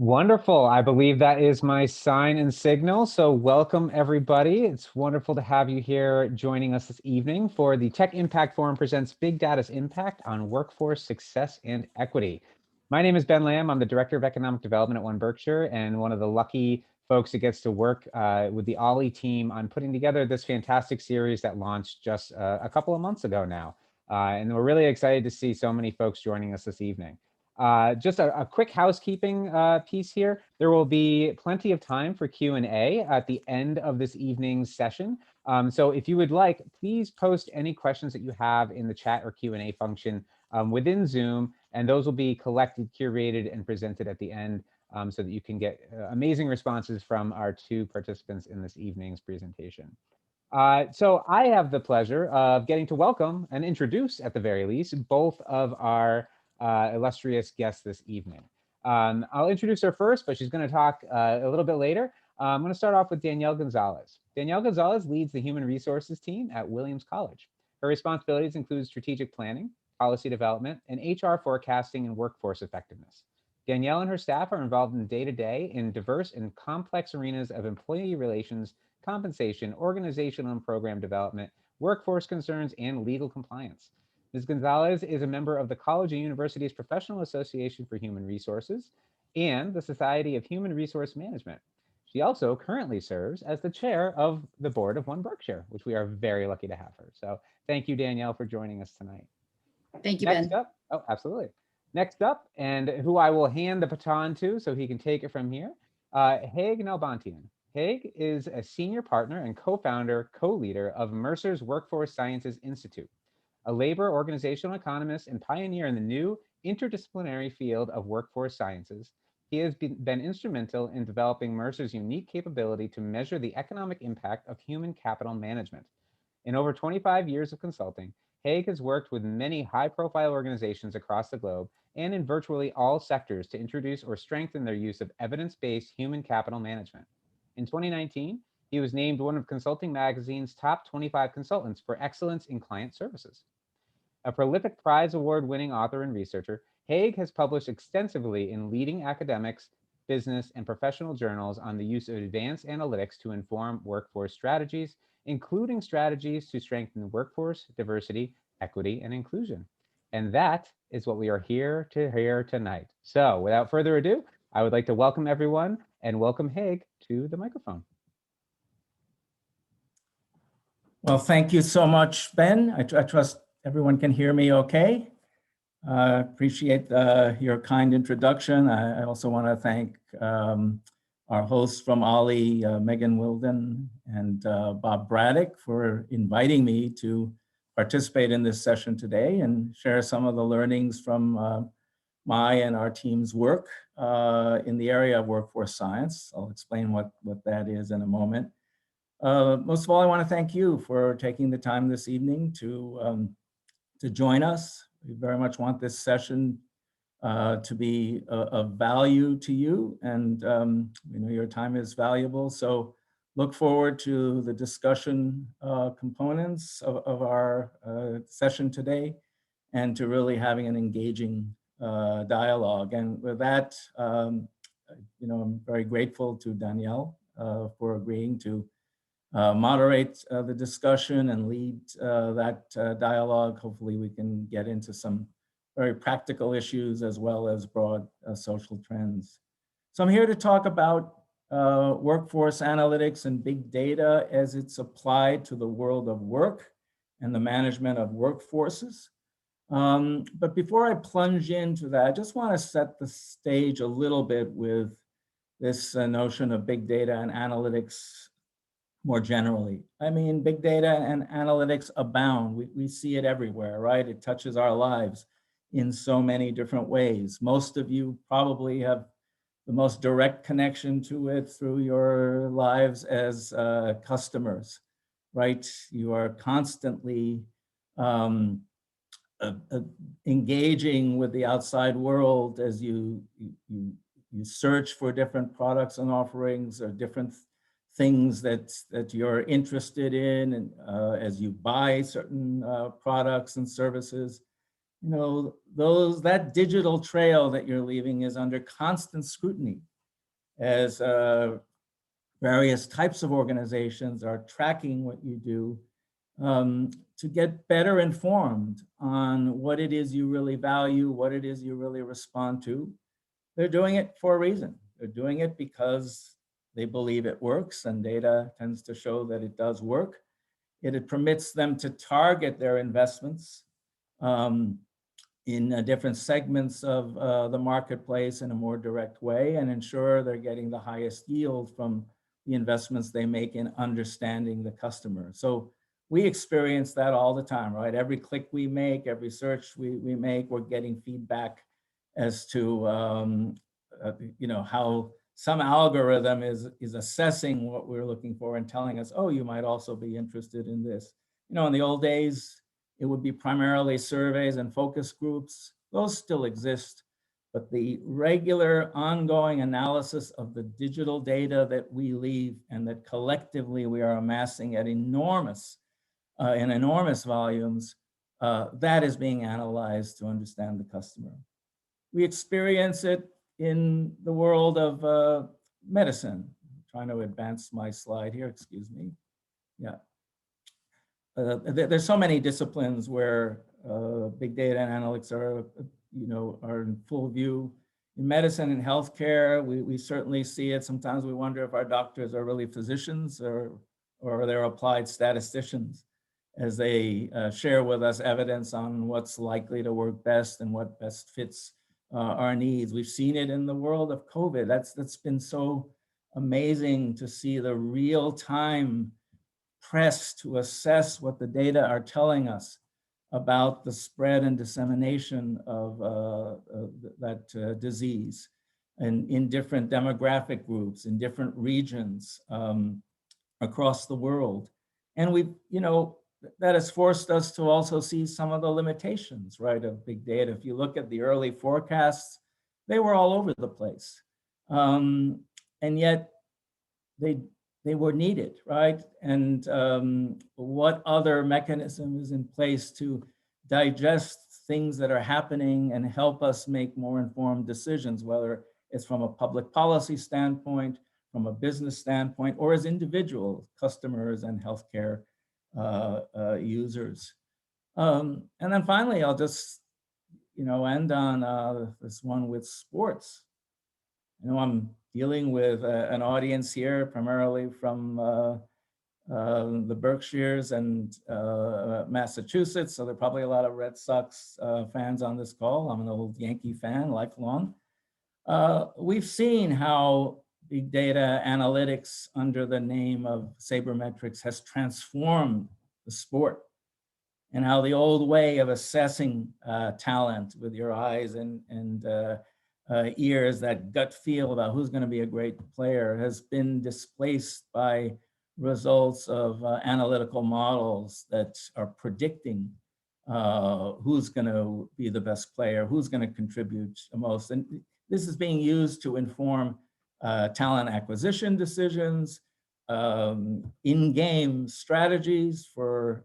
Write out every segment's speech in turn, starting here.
Wonderful. I believe that is my sign and signal. So welcome everybody. It's wonderful to have you here joining us this evening for the Tech Impact Forum presents Big Data's Impact on Workforce Success and Equity. My name is Ben Lamb. I'm the Director of Economic Development at One Berkshire and one of the lucky folks that gets to work with the Ollie team on putting together this fantastic series that launched just a couple of months ago now. And we're really excited to see so many folks joining us this evening. Just a quick housekeeping piece here. There will be plenty of time for Q&A at the end of this evening's session. So if you would like, please post any questions that you have in the chat or Q&A function within Zoom, and those will be collected, curated, and presented at the end so that you can get amazing responses from our two participants in this evening's presentation. So I have the pleasure of getting to welcome and introduce, at the very least, both of our illustrious guests this evening. I'll introduce her first, but she's going to talk a little bit later. I'm going to start off with Danielle Gonzalez. Danielle Gonzalez leads the Human Resources team at Williams College. Her responsibilities include strategic planning, policy development, and HR forecasting and workforce effectiveness. Danielle and her staff are involved in day-to-day in diverse and complex arenas of employee relations, compensation, organizational and program development, workforce concerns, and legal compliance. Ms. Gonzalez is a member of the College and University's Professional Association for Human Resources and the Society of Human Resource Management. She also currently serves as the chair of the board of One Berkshire, which we are very lucky to have her. So thank you, Danielle, for joining us tonight. Thank you, Next Ben. up, oh, absolutely. Next up, and who I will hand the baton to so he can take it from here, Haig Nalbantian. Haig is a senior partner and co-founder, co-leader of Mercer's Workforce Sciences Institute, a labor organizational economist and pioneer in the new interdisciplinary field of workforce sciences. He has been instrumental in developing Mercer's unique capability to measure the economic impact of human capital management. In over 25 years of consulting, Haig has worked with many high-profile organizations across the globe and in virtually all sectors to introduce or strengthen their use of evidence-based human capital management. In 2019, he was named one of Consulting Magazine's top 25 consultants for excellence in client services. A prolific prize award-winning author and researcher, Haig has published extensively in leading academics, business, and professional journals on the use of advanced analytics to inform workforce strategies, including strategies to strengthen workforce diversity, equity, and inclusion. And that is what we are here to hear tonight. So without further ado, I would like to welcome everyone and welcome Haig to the microphone. Well, thank you so much, Ben. I trust everyone can hear me okay. Appreciate your kind introduction. I also want to thank our hosts from Ollie, Megan Wilden and Bob Braddock for inviting me to participate in this session today and share some of the learnings from my and our team's work in the area of workforce science. I'll explain what that is in a moment. Most of all, I want to thank you for taking the time this evening to join us. We very much want this session to be of value to you, and we know your time is valuable. So look forward to the discussion components of our session today, and to really having an engaging dialogue. And with that, I'm very grateful to Danielle for agreeing to moderate the discussion and lead that dialogue. Hopefully we can get into some very practical issues as well as broad social trends. So I'm here to talk about workforce analytics and big data as it's applied to the world of work and the management of workforces. But before I plunge into that, I just want to set the stage a little bit with this notion of big data and analytics more generally. I mean, big data and analytics abound. We see it everywhere, right? It touches our lives in so many different ways. Most of you probably have the most direct connection to it through your lives as customers, right? You are constantly engaging with the outside world as you search for different products and offerings or different things that you're interested in, and as you buy certain products and services. You know, that digital trail that you're leaving is under constant scrutiny as various types of organizations are tracking what you do, to get better informed on what it is you really value, what it is you really respond to. They're doing it for a reason. They're doing it because they believe it works, and data tends to show that it does work. It permits them to target their investments in different segments of the marketplace in a more direct way, and ensure they're getting the highest yield from the investments they make in understanding the customer. So we experience that all the time, right? Every click we make, every search we make, we're getting feedback as to how some algorithm is assessing what we're looking for and telling us, oh, you might also be interested in this. In the old days, it would be primarily surveys and focus groups. Those still exist, but the regular ongoing analysis of the digital data that we leave and that collectively we are amassing at enormous volumes, that is being analyzed to understand the customer. We experience it in the world of medicine. I'm trying to advance my slide here, excuse me. Yeah. There's so many disciplines where big data and analytics are in full view. In medicine and healthcare, we certainly see it. Sometimes we wonder if our doctors are really physicians or they're applied statisticians, as they share with us evidence on what's likely to work best and what best fits our needs. We've seen it in the world of COVID. That's been so amazing to see the real-time press to assess what the data are telling us about the spread and dissemination of that disease, and in different demographic groups, in different regions across the world. And that has forced us to also see some of the limitations, right, of big data. If you look at the early forecasts, they were all over the place. And yet they were needed, right? And what other mechanism is in place to digest things that are happening and help us make more informed decisions, whether it's from a public policy standpoint, from a business standpoint, or as individual customers and healthcare users. And then finally, I'll just end on this one with sports. I'm dealing with an audience here, primarily from the Berkshires and Massachusetts. So there are probably a lot of Red Sox fans on this call. I'm an old Yankee fan, lifelong. We've seen how big data analytics under the name of sabermetrics has transformed the sport, and how the old way of assessing talent with your eyes and ears, that gut feel about who's going to be a great player, has been displaced by results of analytical models that are predicting who's going to be the best player, who's going to contribute the most. And this is being used to inform talent acquisition decisions, in-game strategies for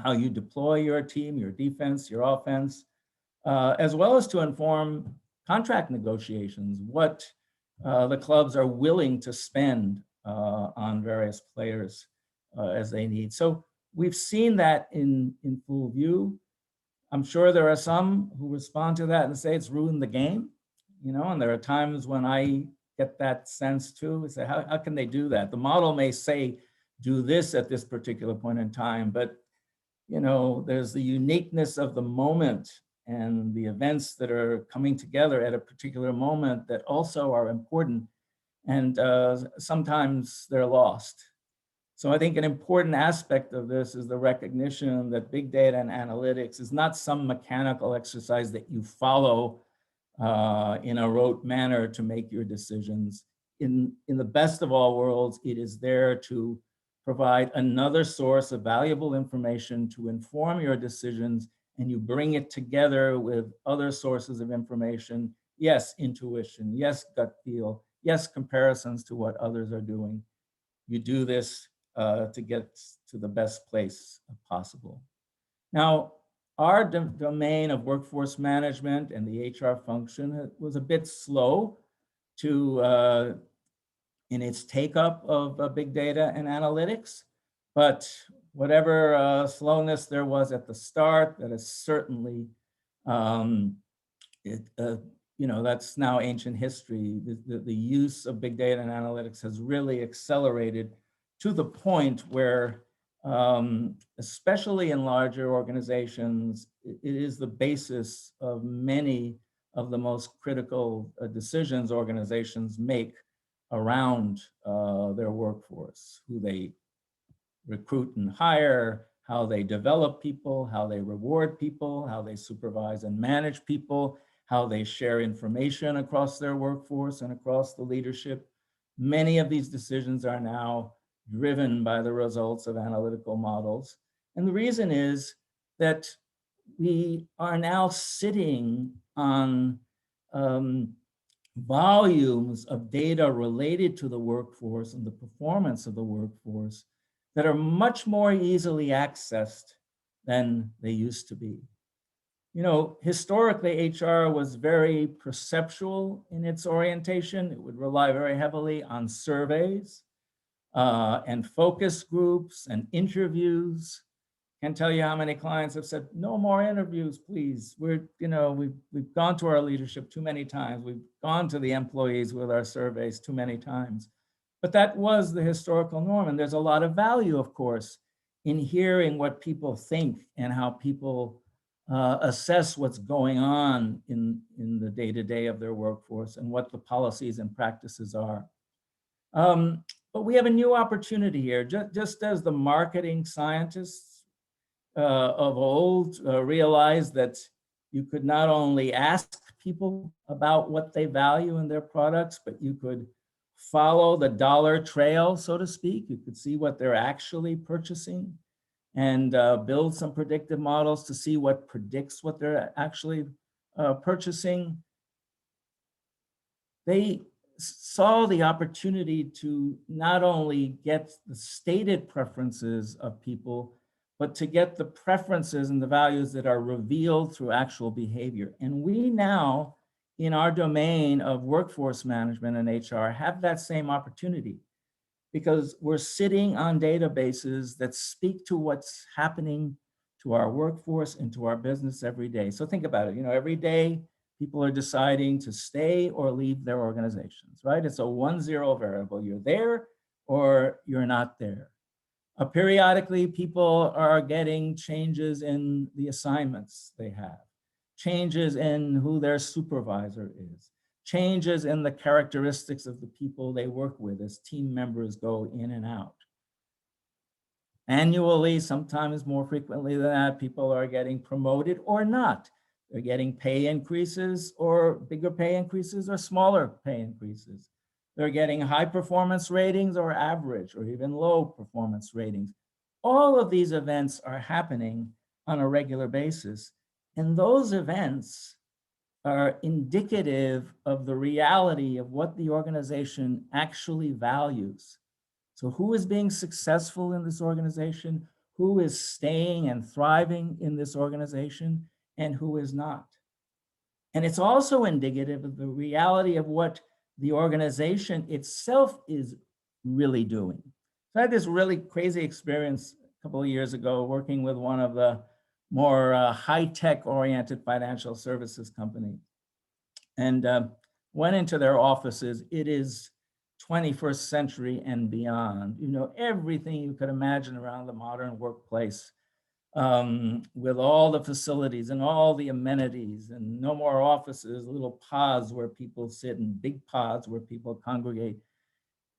how you deploy your team, your defense, your offense, as well as to inform contract negotiations, what the clubs are willing to spend on various players as they need. So we've seen that in full view. I'm sure there are some who respond to that and say it's ruined the game, and there are times when I get that sense too. Say, how can they do that? The model may say, do this at this particular point in time, but there's the uniqueness of the moment and the events that are coming together at a particular moment that also are important, and sometimes they're lost. So I think an important aspect of this is the recognition that big data and analytics is not some mechanical exercise that you follow in a rote manner to make your decisions. In the best of all worlds, it is there to provide another source of valuable information to inform your decisions, and you bring it together with other sources of information. Yes, intuition, yes, gut feel, yes, comparisons to what others are doing. You do this to get to the best place possible. Now, our domain of workforce management and the HR function was a bit slow to in its take-up of big data and analytics. But whatever slowness there was at the start, that is certainly, that's now ancient history. The use of big data and analytics has really accelerated to the point where, especially in larger organizations, it is the basis of many of the most critical decisions organizations make around their workforce, who they recruit and hire, how they develop people, how they reward people, how they supervise and manage people, how they share information across their workforce and across the leadership. Many of these decisions are now driven by the results of analytical models. And the reason is that we are now sitting on volumes of data related to the workforce and the performance of the workforce that are much more easily accessed than they used to be. Historically, HR was very perceptual in its orientation. It would rely very heavily on surveys and focus groups and interviews. Can't tell you how many clients have said, no more interviews, please. We've gone to our leadership too many times. We've gone to the employees with our surveys too many times. But that was the historical norm. And there's a lot of value, of course, in hearing what people think and how people assess what's going on in the day-to-day of their workforce and what the policies and practices are. But we have a new opportunity here. Just as the marketing scientists of old realized that you could not only ask people about what they value in their products, but you could follow the dollar trail, so to speak. You could see what they're actually purchasing and build some predictive models to see what predicts what they're actually purchasing. They saw the opportunity to not only get the stated preferences of people, but to get the preferences and the values that are revealed through actual behavior. And we now, in our domain of workforce management and HR, have that same opportunity because we're sitting on databases that speak to what's happening to our workforce and to our business every day. So think about it, every day people are deciding to stay or leave their organizations, right? It's a 1-0 variable. You're there or you're not there. Periodically, people are getting changes in the assignments they have, changes in who their supervisor is, changes in the characteristics of the people they work with as team members go in and out. Annually, sometimes more frequently than that, people are getting promoted or not. They're getting pay increases or bigger pay increases or smaller pay increases. They're getting high performance ratings or average or even low performance ratings. All of these events are happening on a regular basis. And those events are indicative of the reality of what the organization actually values. So who is being successful in this organization? Who is staying and thriving in this organization? And who is not? And it's also indicative of the reality of what the organization itself is really doing. So I had this really crazy experience a couple of years ago working with one of the more high-tech oriented financial services company, and went into their offices. It is 21st century and beyond. Everything you could imagine around the modern workplace, with all the facilities and all the amenities, and no more offices, little pods where people sit and big pods where people congregate.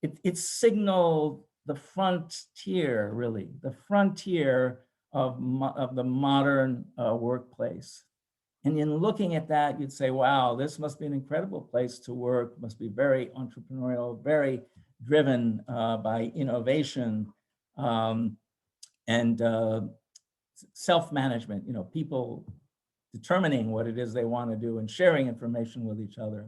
It signaled the frontier, really, the frontier of the modern workplace. And in looking at that, you'd say, wow, this must be an incredible place to work, must be very entrepreneurial, very driven by innovation and self-management, people determining what it is they want to do and sharing information with each other.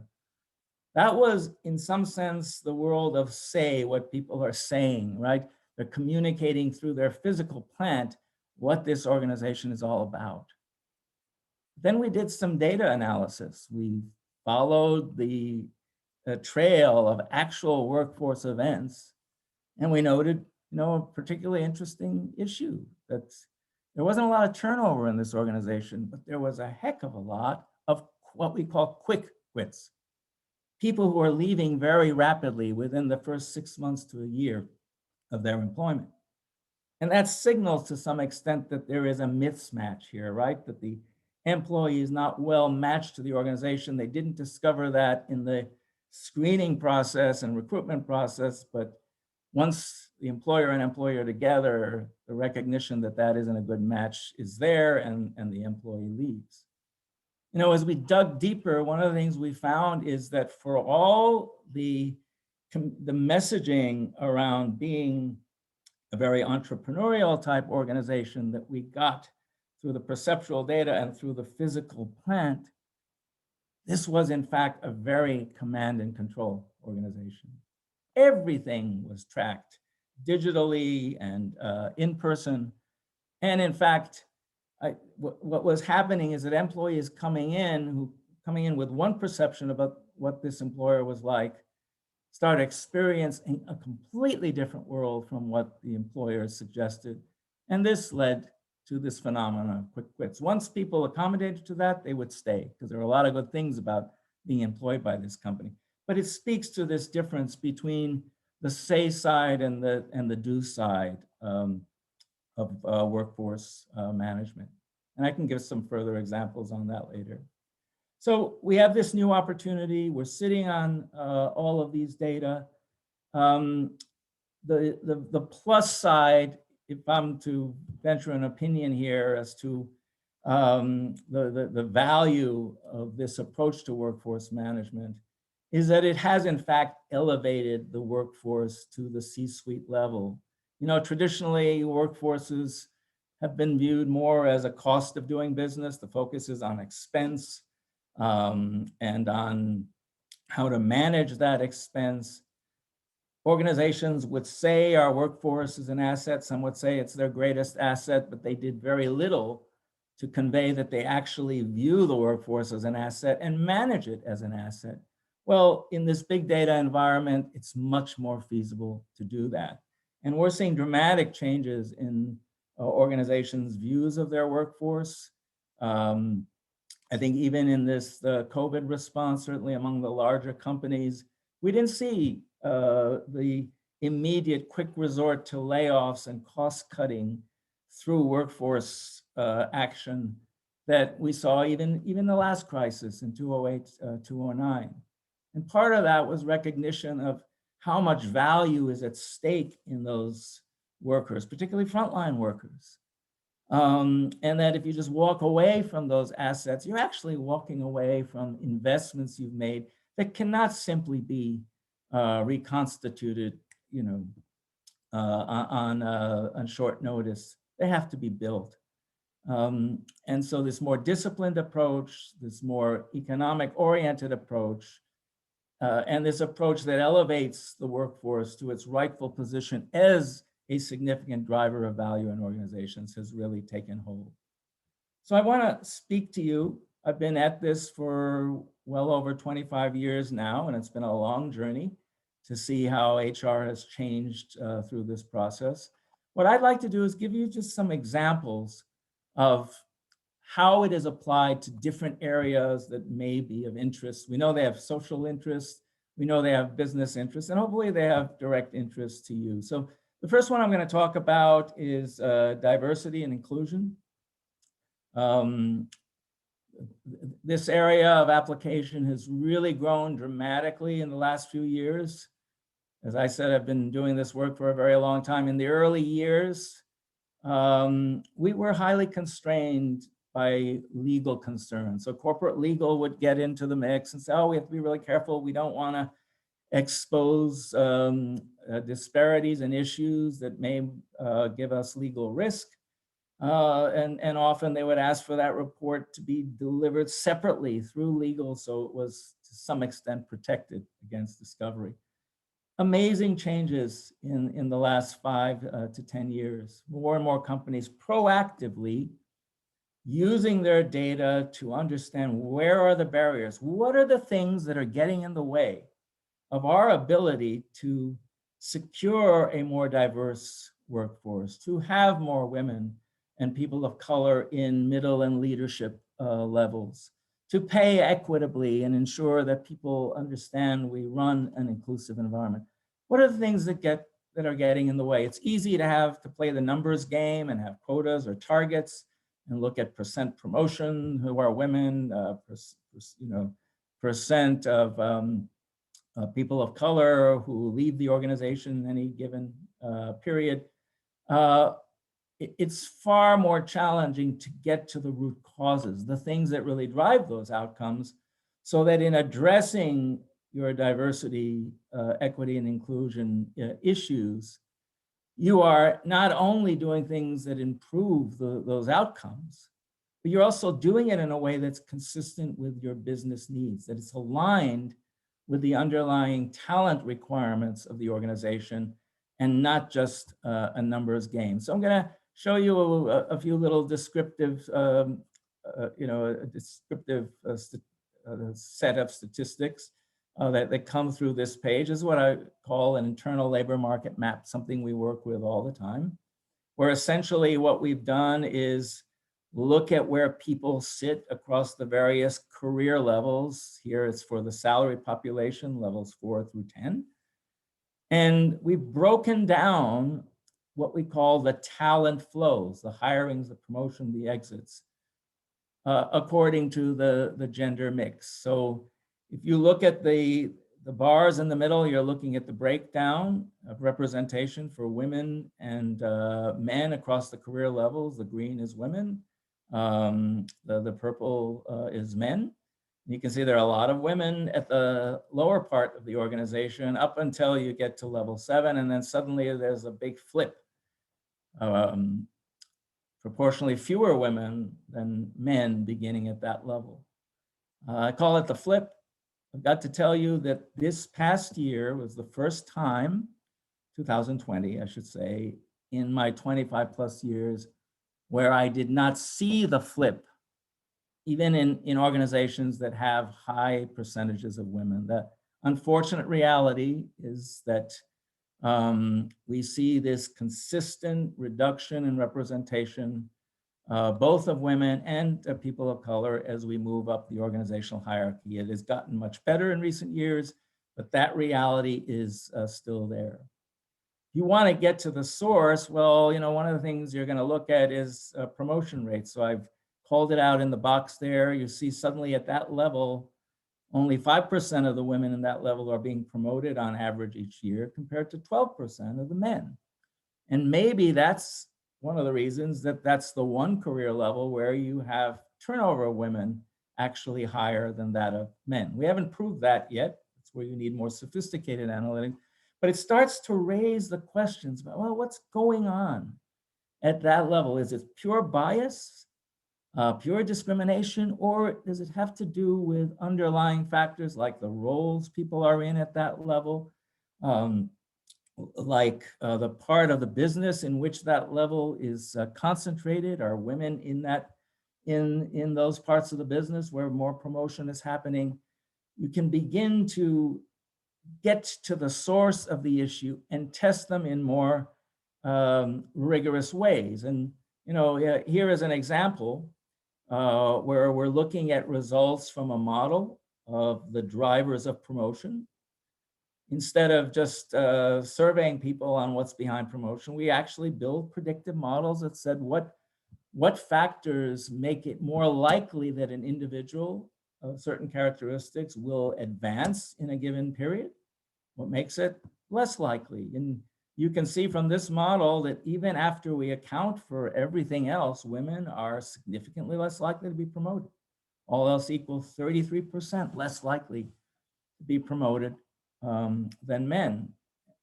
That was, in some sense, the world of say what people are saying, right? They're communicating through their physical plant what this organization is all about. Then we did some data analysis. We followed the a trail of actual workforce events. And we noted, a particularly interesting issue that there wasn't a lot of turnover in this organization, but there was a heck of a lot of what we call quick quits. People who are leaving very rapidly within the first 6 months to a year of their employment. And that signals to some extent that there is a mismatch here, right? That the employee is not well matched to the organization. They didn't discover that in the screening process and recruitment process, but once the employer and employer together, the recognition that that isn't a good match is there, and the employee leaves. As we dug deeper, one of the things we found is that for all the messaging around being a very entrepreneurial type organization that we got through the perceptual data and through the physical plant, this was in fact a very command and control organization. Everything was tracked digitally and in person. And in fact, what was happening is that employees coming in with one perception about what this employer was like, started experiencing a completely different world from what the employer suggested. And this led to this phenomenon of quick quits. Once people accommodated to that, they would stay, because there are a lot of good things about being employed by this company. But it speaks to this difference between the say side and the do side of workforce management. And I can give some further examples on that later. So we have this new opportunity. We're sitting on all of these data. The plus side, if I'm to venture an opinion here as to the value of this approach to workforce management, is that it has in fact elevated the workforce to the C-suite level. Traditionally, workforces have been viewed more as a cost of doing business. The focus is on expense and on how to manage that expense. Organizations would say our workforce is an asset. Some would say it's their greatest asset, but they did very little to convey that they actually view the workforce as an asset and manage it as an asset. Well, in this big data environment, it's much more feasible to do that. And we're seeing dramatic changes in organizations' views of their workforce. I think even in this COVID response, certainly among the larger companies, we didn't see the immediate quick resort to layoffs and cost cutting through workforce action that we saw even the last crisis in 2008, 2009. And part of that was recognition of how much value is at stake in those workers, particularly frontline workers. And that if you just walk away from those assets, you're actually walking away from investments you've made that cannot simply be reconstituted, on short notice. They have to be built. And so this more disciplined approach, this more economic-oriented approach, and this approach that elevates the workforce to its rightful position as a significant driver of value in organizations has really taken hold. So I want to speak to you. I've been at this for well over 25 years now, and it's been a long journey to see how HR has changed through this process. What I'd like to do is give you just some examples of how it is applied to different areas that may be of interest. We know they have social interests, we know they have business interests, and hopefully they have direct interest to you. So the first one I'm going to talk about is diversity and inclusion. This area of application has really grown dramatically in the last few years. As I said, I've been doing this work for a very long time. In the early years, we were highly constrained by legal concerns. So corporate legal would get into the mix and say, oh, we have to be really careful. We don't want to expose disparities and issues that may give us legal risk. And often they would ask for that report to be delivered separately through legal, so it was to some extent protected against discovery. Amazing changes in the last 5 to 10 years. More and more companies proactively using their data to understand where are the barriers, what are the things that are getting in the way of our ability to secure a more diverse workforce, to have more women and people of color in middle and leadership levels, to pay equitably and ensure that people understand we run an inclusive environment. What are the things that are getting in the way? It's easy to play the numbers game and have quotas or targets and look at percent promotion, who are women, percent of people of color who leave the organization in any given period. It's far more challenging to get to the root causes, the things that really drive those outcomes, so that in addressing your diversity, equity, and inclusion issues, you are not only doing things that improve those outcomes, but you're also doing it in a way that's consistent with your business needs, that it's aligned with the underlying talent requirements of the organization and not just a numbers game. So I'm going to show you a few little descriptive, set of statistics that come through this page. This is what I call an internal labor market map, something we work with all the time, where essentially what we've done is look at where people sit across the various career levels. Here it's for the salary population, levels 4 through 10. And we've broken down what we call the talent flows, the hirings, the promotion, the exits, according to the gender mix. So if you look at the bars in the middle, you're looking at the breakdown of representation for women and men across the career levels. The green is women, the purple is men. You can see there are a lot of women at the lower part of the organization up until you get to level 7, and then suddenly there's a big flip. Proportionally fewer women than men beginning at that level. I call it the flip. I've got to tell you that this past year was the first time, 2020, I should say, in my 25 plus years, where I did not see the flip, even in organizations that have high percentages of women. The unfortunate reality is that we see this consistent reduction in representation, both of women and people of color, as we move up the organizational hierarchy. It has gotten much better in recent years, but that reality is still there. If you want to get to the source, well, one of the things you're going to look at is promotion rates. So I've called it out in the box there. You see suddenly at that level, only 5% of the women in that level are being promoted on average each year, compared to 12% of the men. And maybe that's one of the reasons that's the one career level where you have turnover of women actually higher than that of men. We haven't proved that yet. That's where you need more sophisticated analytics. But it starts to raise the questions about, well, what's going on at that level? Is it pure bias? Pure discrimination, or does it have to do with underlying factors like the roles people are in at that level, like the part of the business in which that level is concentrated? Are women in those parts of the business where more promotion is happening? You can begin to get to the source of the issue and test them in more rigorous ways. And here is an example where we're looking at results from a model of the drivers of promotion. Instead of just surveying people on what's behind promotion, we actually build predictive models that said what factors make it more likely that an individual of certain characteristics will advance in a given period, what makes it less likely. And you can see from this model that even after we account for everything else, women are significantly less likely to be promoted. All else equal, 33% less likely to be promoted than men.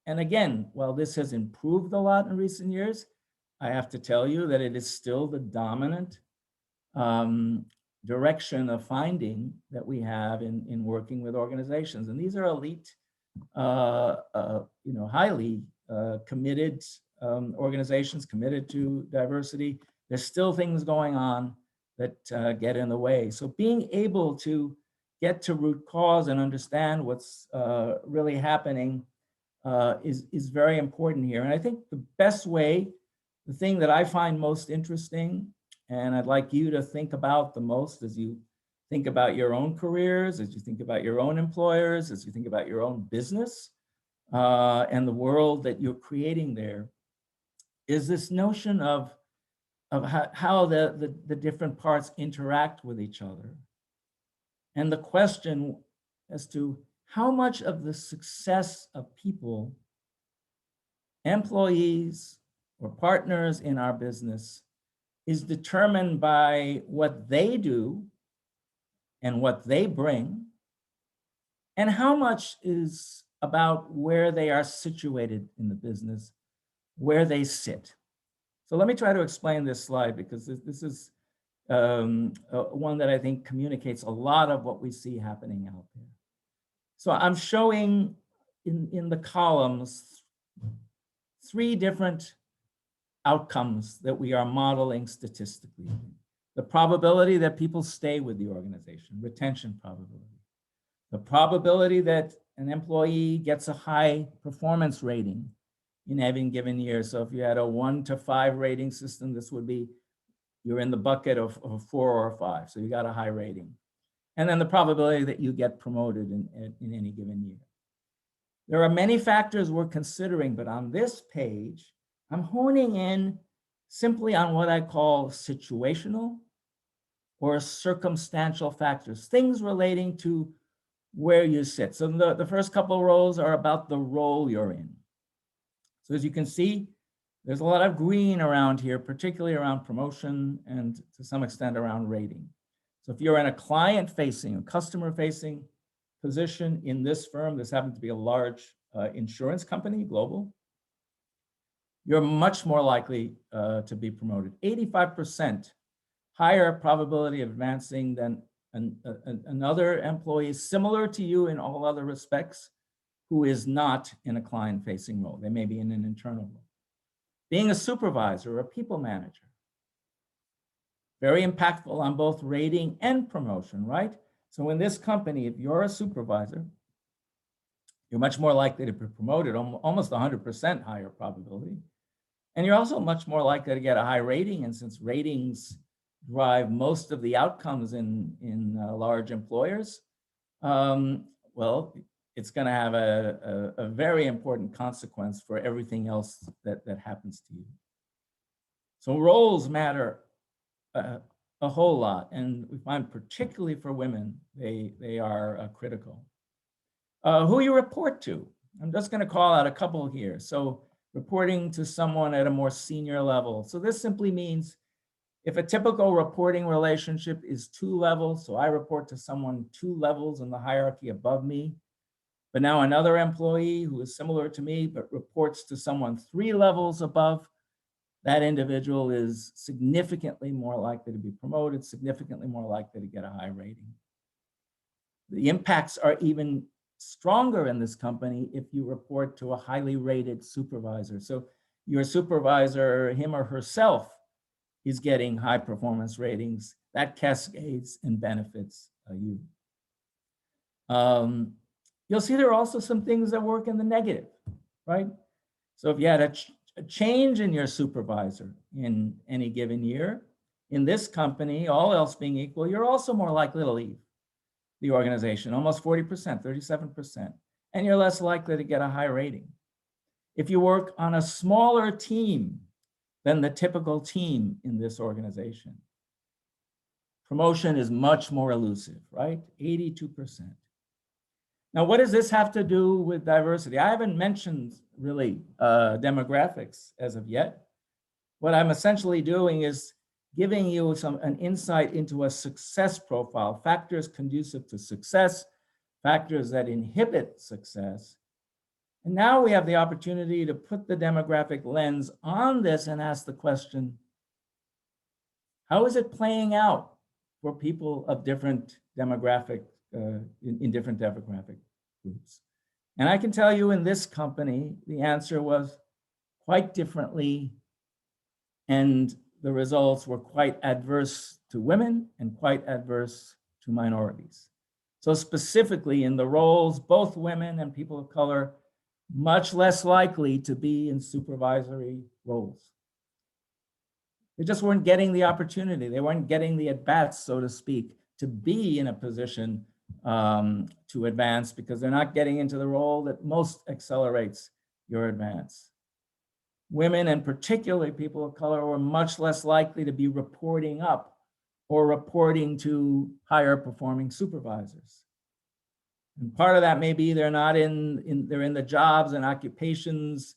And again, while this has improved a lot in recent years, I have to tell you that it is still the dominant direction of finding that we have in working with organizations. And these are elite, highly committed organizations committed to diversity. There's still things going on that get in the way. So being able to get to root cause and understand what's really happening is very important here. And I think the best way, the thing that I find most interesting, and I'd like you to think about the most as you think about your own careers, as you think about your own employers, as you think about your own business, and the world that you're creating there, is this notion of how the different parts interact with each other. And the question as to how much of the success of people, employees, or partners in our business is determined by what they do and what they bring, and how much is about where they are situated in the business, where they sit. So let me try to explain this slide, because this is one that I think communicates a lot of what we see happening out there. So I'm showing in the columns 3 different outcomes that we are modeling statistically. The probability that people stay with the organization, retention probability. The probability that an employee gets a high performance rating in any given year. So if you had a 1 to 5 rating system, this would be, you're in the bucket of 4 or 5. So you got a high rating. And then the probability that you get promoted in any given year. There are many factors we're considering, but on this page, I'm honing in simply on what I call situational or circumstantial factors, things relating to where you sit. So the first couple of rows are about the role you're in. So as you can see, there's a lot of green around here, particularly around promotion and to some extent around rating. So if you're in a client-facing, a customer-facing position in this firm, this happens to be a large insurance company, global, you're much more likely to be promoted. 85% higher probability of advancing than another employee similar to you in all other respects who is not in a client-facing role. They may be in an internal role. Being a supervisor or a people manager, very impactful on both rating and promotion, right? So in this company, if you're a supervisor, you're much more likely to be promoted, almost 100% higher probability. And you're also much more likely to get a high rating. And since ratings drive most of the outcomes in large employers, well, it's going to have a very important consequence for everything else that happens to you. So roles matter a whole lot, and we find particularly for women, they are critical. Who you report to. I'm just going to call out a couple here. So reporting to someone at a more senior level. So this simply means if a typical reporting relationship is 2 levels, so I report to someone 2 levels in the hierarchy above me, but now another employee who is similar to me but reports to someone 3 levels above, that individual is significantly more likely to be promoted, significantly more likely to get a high rating. The impacts are even stronger in this company if you report to a highly rated supervisor. So your supervisor, him or herself, is getting high performance ratings. That cascades and benefits you. You'll see there are also some things that work in the negative, right? So if you had a change in your supervisor in any given year, in this company, all else being equal, you're also more likely to leave the organization, almost 40%, 37%, and you're less likely to get a high rating. If you work on a smaller team than the typical team in this organization, promotion is much more elusive, right? 82%. Now, what does this have to do with diversity? I haven't mentioned really demographics as of yet. What I'm essentially doing is giving you an insight into a success profile, factors conducive to success, factors that inhibit success. And now we have the opportunity to put the demographic lens on this and ask the question, how is it playing out for people of different demographic, in different demographic groups? And I can tell you in this company, the answer was quite differently, and the results were quite adverse to women and quite adverse to minorities. So specifically in the roles, both women and people of color, much less likely to be in supervisory roles. They just weren't getting the opportunity. They weren't getting the at-bats, so to speak, to be in a position to advance because they're not getting into the role that most accelerates your advance. Women, and particularly people of color, were much less likely to be reporting up or reporting to higher performing supervisors. And part of that may be they're not they're in the jobs and occupations,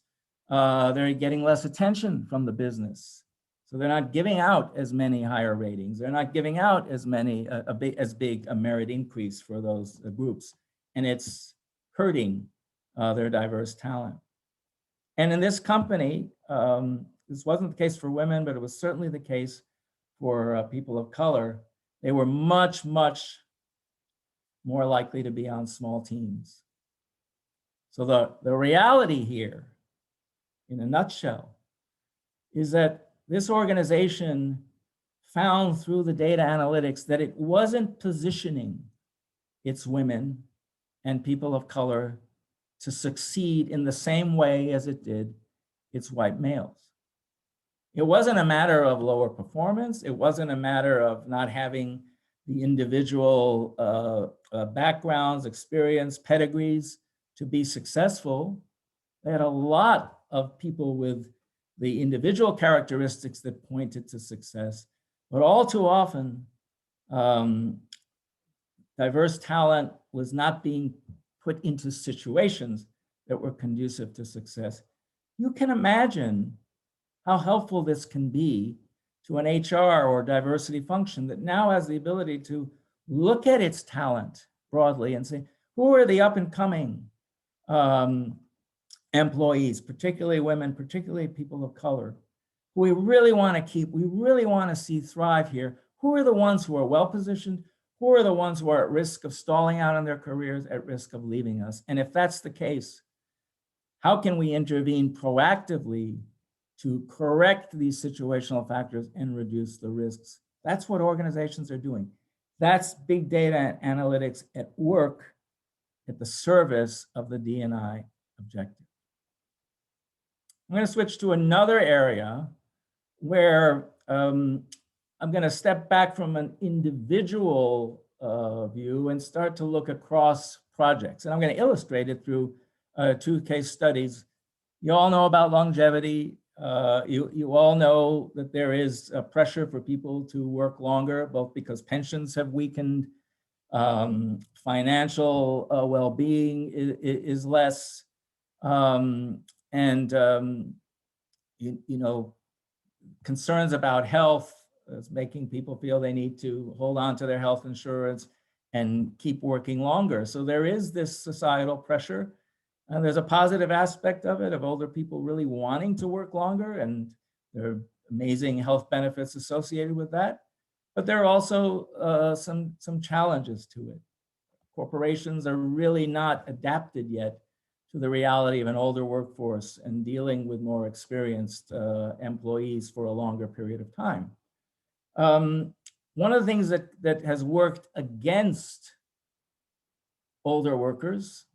they're getting less attention from the business. So they're not giving out as many higher ratings. They're not giving out as many, as big a merit increase for those groups. And it's hurting their diverse talent. And in this company, this wasn't the case for women, but it was certainly the case for people of color. They were much, much more likely to be on small teams. So the reality here, in a nutshell, is that this organization found through the data analytics that it wasn't positioning its women and people of color to succeed in the same way as it did its white males. It wasn't a matter of lower performance. It wasn't a matter of not having the individual backgrounds, experience, pedigrees to be successful. They had a lot of people with the individual characteristics that pointed to success, but all too often, diverse talent was not being put into situations that were conducive to success. You can imagine how helpful this can be to an HR or diversity function that now has the ability to look at its talent broadly and say, who are the up and coming employees, particularly women, particularly people of color, who we really want to keep, we really want to see thrive here. Who are the ones who are well-positioned? Who are the ones who are at risk of stalling out in their careers, at risk of leaving us? And if that's the case, how can we intervene proactively to correct these situational factors and reduce the risks? That's what organizations are doing. That's big data analytics at work at the service of the D&I objective. I'm going to switch to another area where I'm going to step back from an individual view and start to look across projects. And I'm going to illustrate it through 2 case studies. You all know about longevity. You all know that there is a pressure for people to work longer, both because pensions have weakened, financial well-being is less, concerns about health is making people feel they need to hold on to their health insurance and keep working longer. So there is this societal pressure. And there's a positive aspect of it, of older people really wanting to work longer, and there are amazing health benefits associated with that. But there are also some challenges to it. Corporations are really not adapted yet to the reality of an older workforce and dealing with more experienced employees for a longer period of time. One of the things that has worked against older workers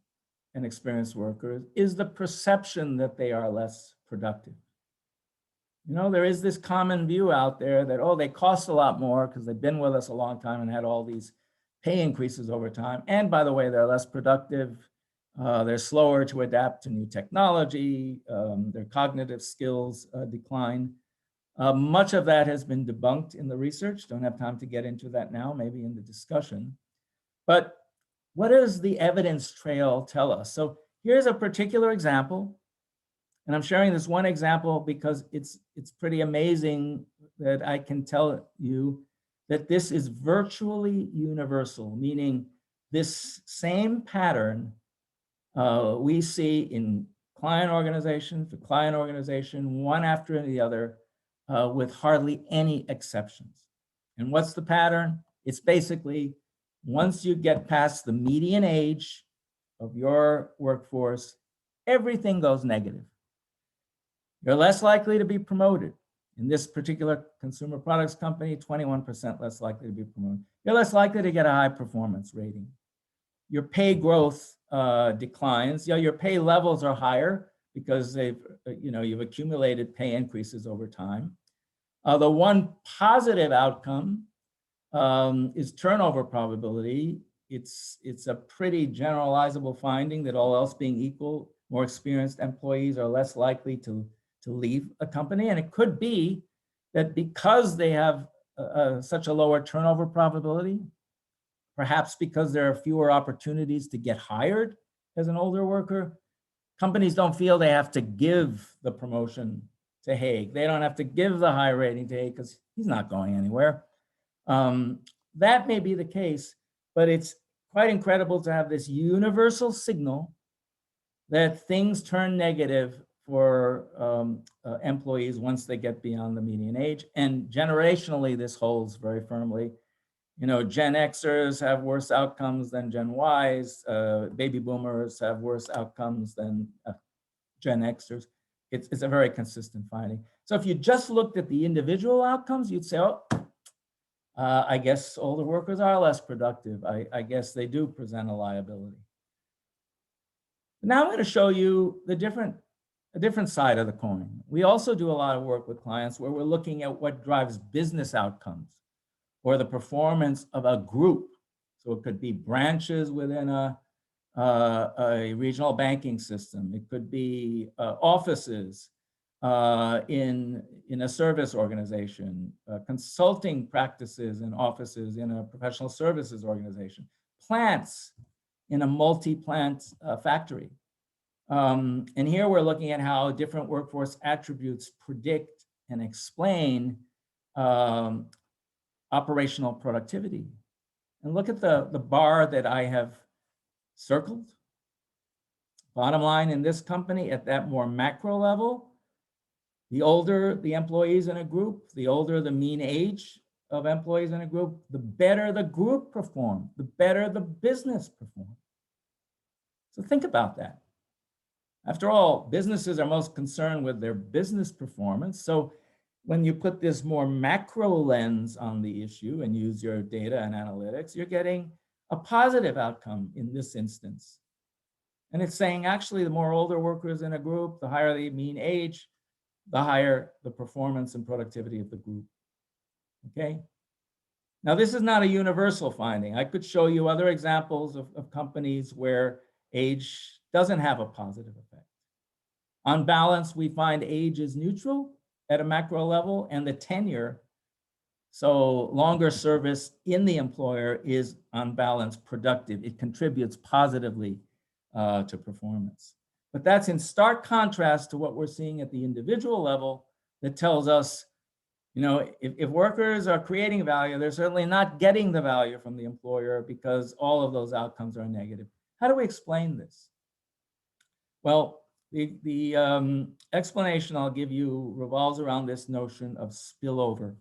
and experienced workers is the perception that they are less productive. You know, there is this common view out there that, oh, they cost a lot more because they've been with us a long time and had all these pay increases over time. And by the way, they're less productive. They're slower to adapt to new technology. Their cognitive skills decline. Much of that has been debunked in the research. Don't have time to get into that now, maybe in the discussion. But what does the evidence trail tell us? So here's a particular example. And I'm sharing this one example because it's pretty amazing that I can tell you that this is virtually universal, meaning this same pattern we see in client organization to client organization, one after the other, with hardly any exceptions. And what's the pattern? It's basically once you get past the median age of your workforce, everything goes negative. You're less likely to be promoted. In this particular consumer products company, 21% less likely to be promoted. You're less likely to get a high performance rating. your pay growth declines. Yeah, your pay levels are higher because you've accumulated pay increases over time. The one positive outcome is turnover probability. It's a pretty generalizable finding that all else being equal, more experienced employees are less likely to leave a company. And it could be that because they have such a lower turnover probability, perhaps because there are fewer opportunities to get hired as an older worker, companies don't feel they have to give the promotion to Haig. They don't have to give the high rating to Haig because he's not going anywhere. That may be the case, but it's quite incredible to have this universal signal that things turn negative for employees once they get beyond the median age. And generationally, this holds very firmly. Gen Xers have worse outcomes than Gen Ys. Baby boomers have worse outcomes than Gen Xers. It's a very consistent finding. So if you just looked at the individual outcomes, you'd say, oh, I guess older workers are less productive. I guess they do present a liability. Now I'm going to show you a different side of the coin. We also do a lot of work with clients where we're looking at what drives business outcomes or the performance of a group. So it could be branches within a regional banking system. It could be offices in a service organization, consulting practices and offices in a professional services organization, plants in a multi-plant factory. And here we're looking at how different workforce attributes predict and explain operational productivity. And look at the bar that I have circled. Bottom line in this company at that more macro level, the older the employees in a group, the older the mean age of employees in a group, the better the group perform, the better the business perform. So think about that. After all, businesses are most concerned with their business performance. So when you put this more macro lens on the issue and use your data and analytics, you're getting a positive outcome in this instance. And it's saying actually the more older workers in a group, the higher the mean age, the higher the performance and productivity of the group. Okay. Now, this is not a universal finding. I could show you other examples of companies where age doesn't have a positive effect. On balance, we find age is neutral at a macro level, and the tenure, so longer service in the employer, is on balance productive. It contributes positively to performance. But that's in stark contrast to what we're seeing at the individual level that tells us, if workers are creating value, they're certainly not getting the value from the employer because all of those outcomes are negative. How do we explain this? Well, the explanation I'll give you revolves around this notion of spillover,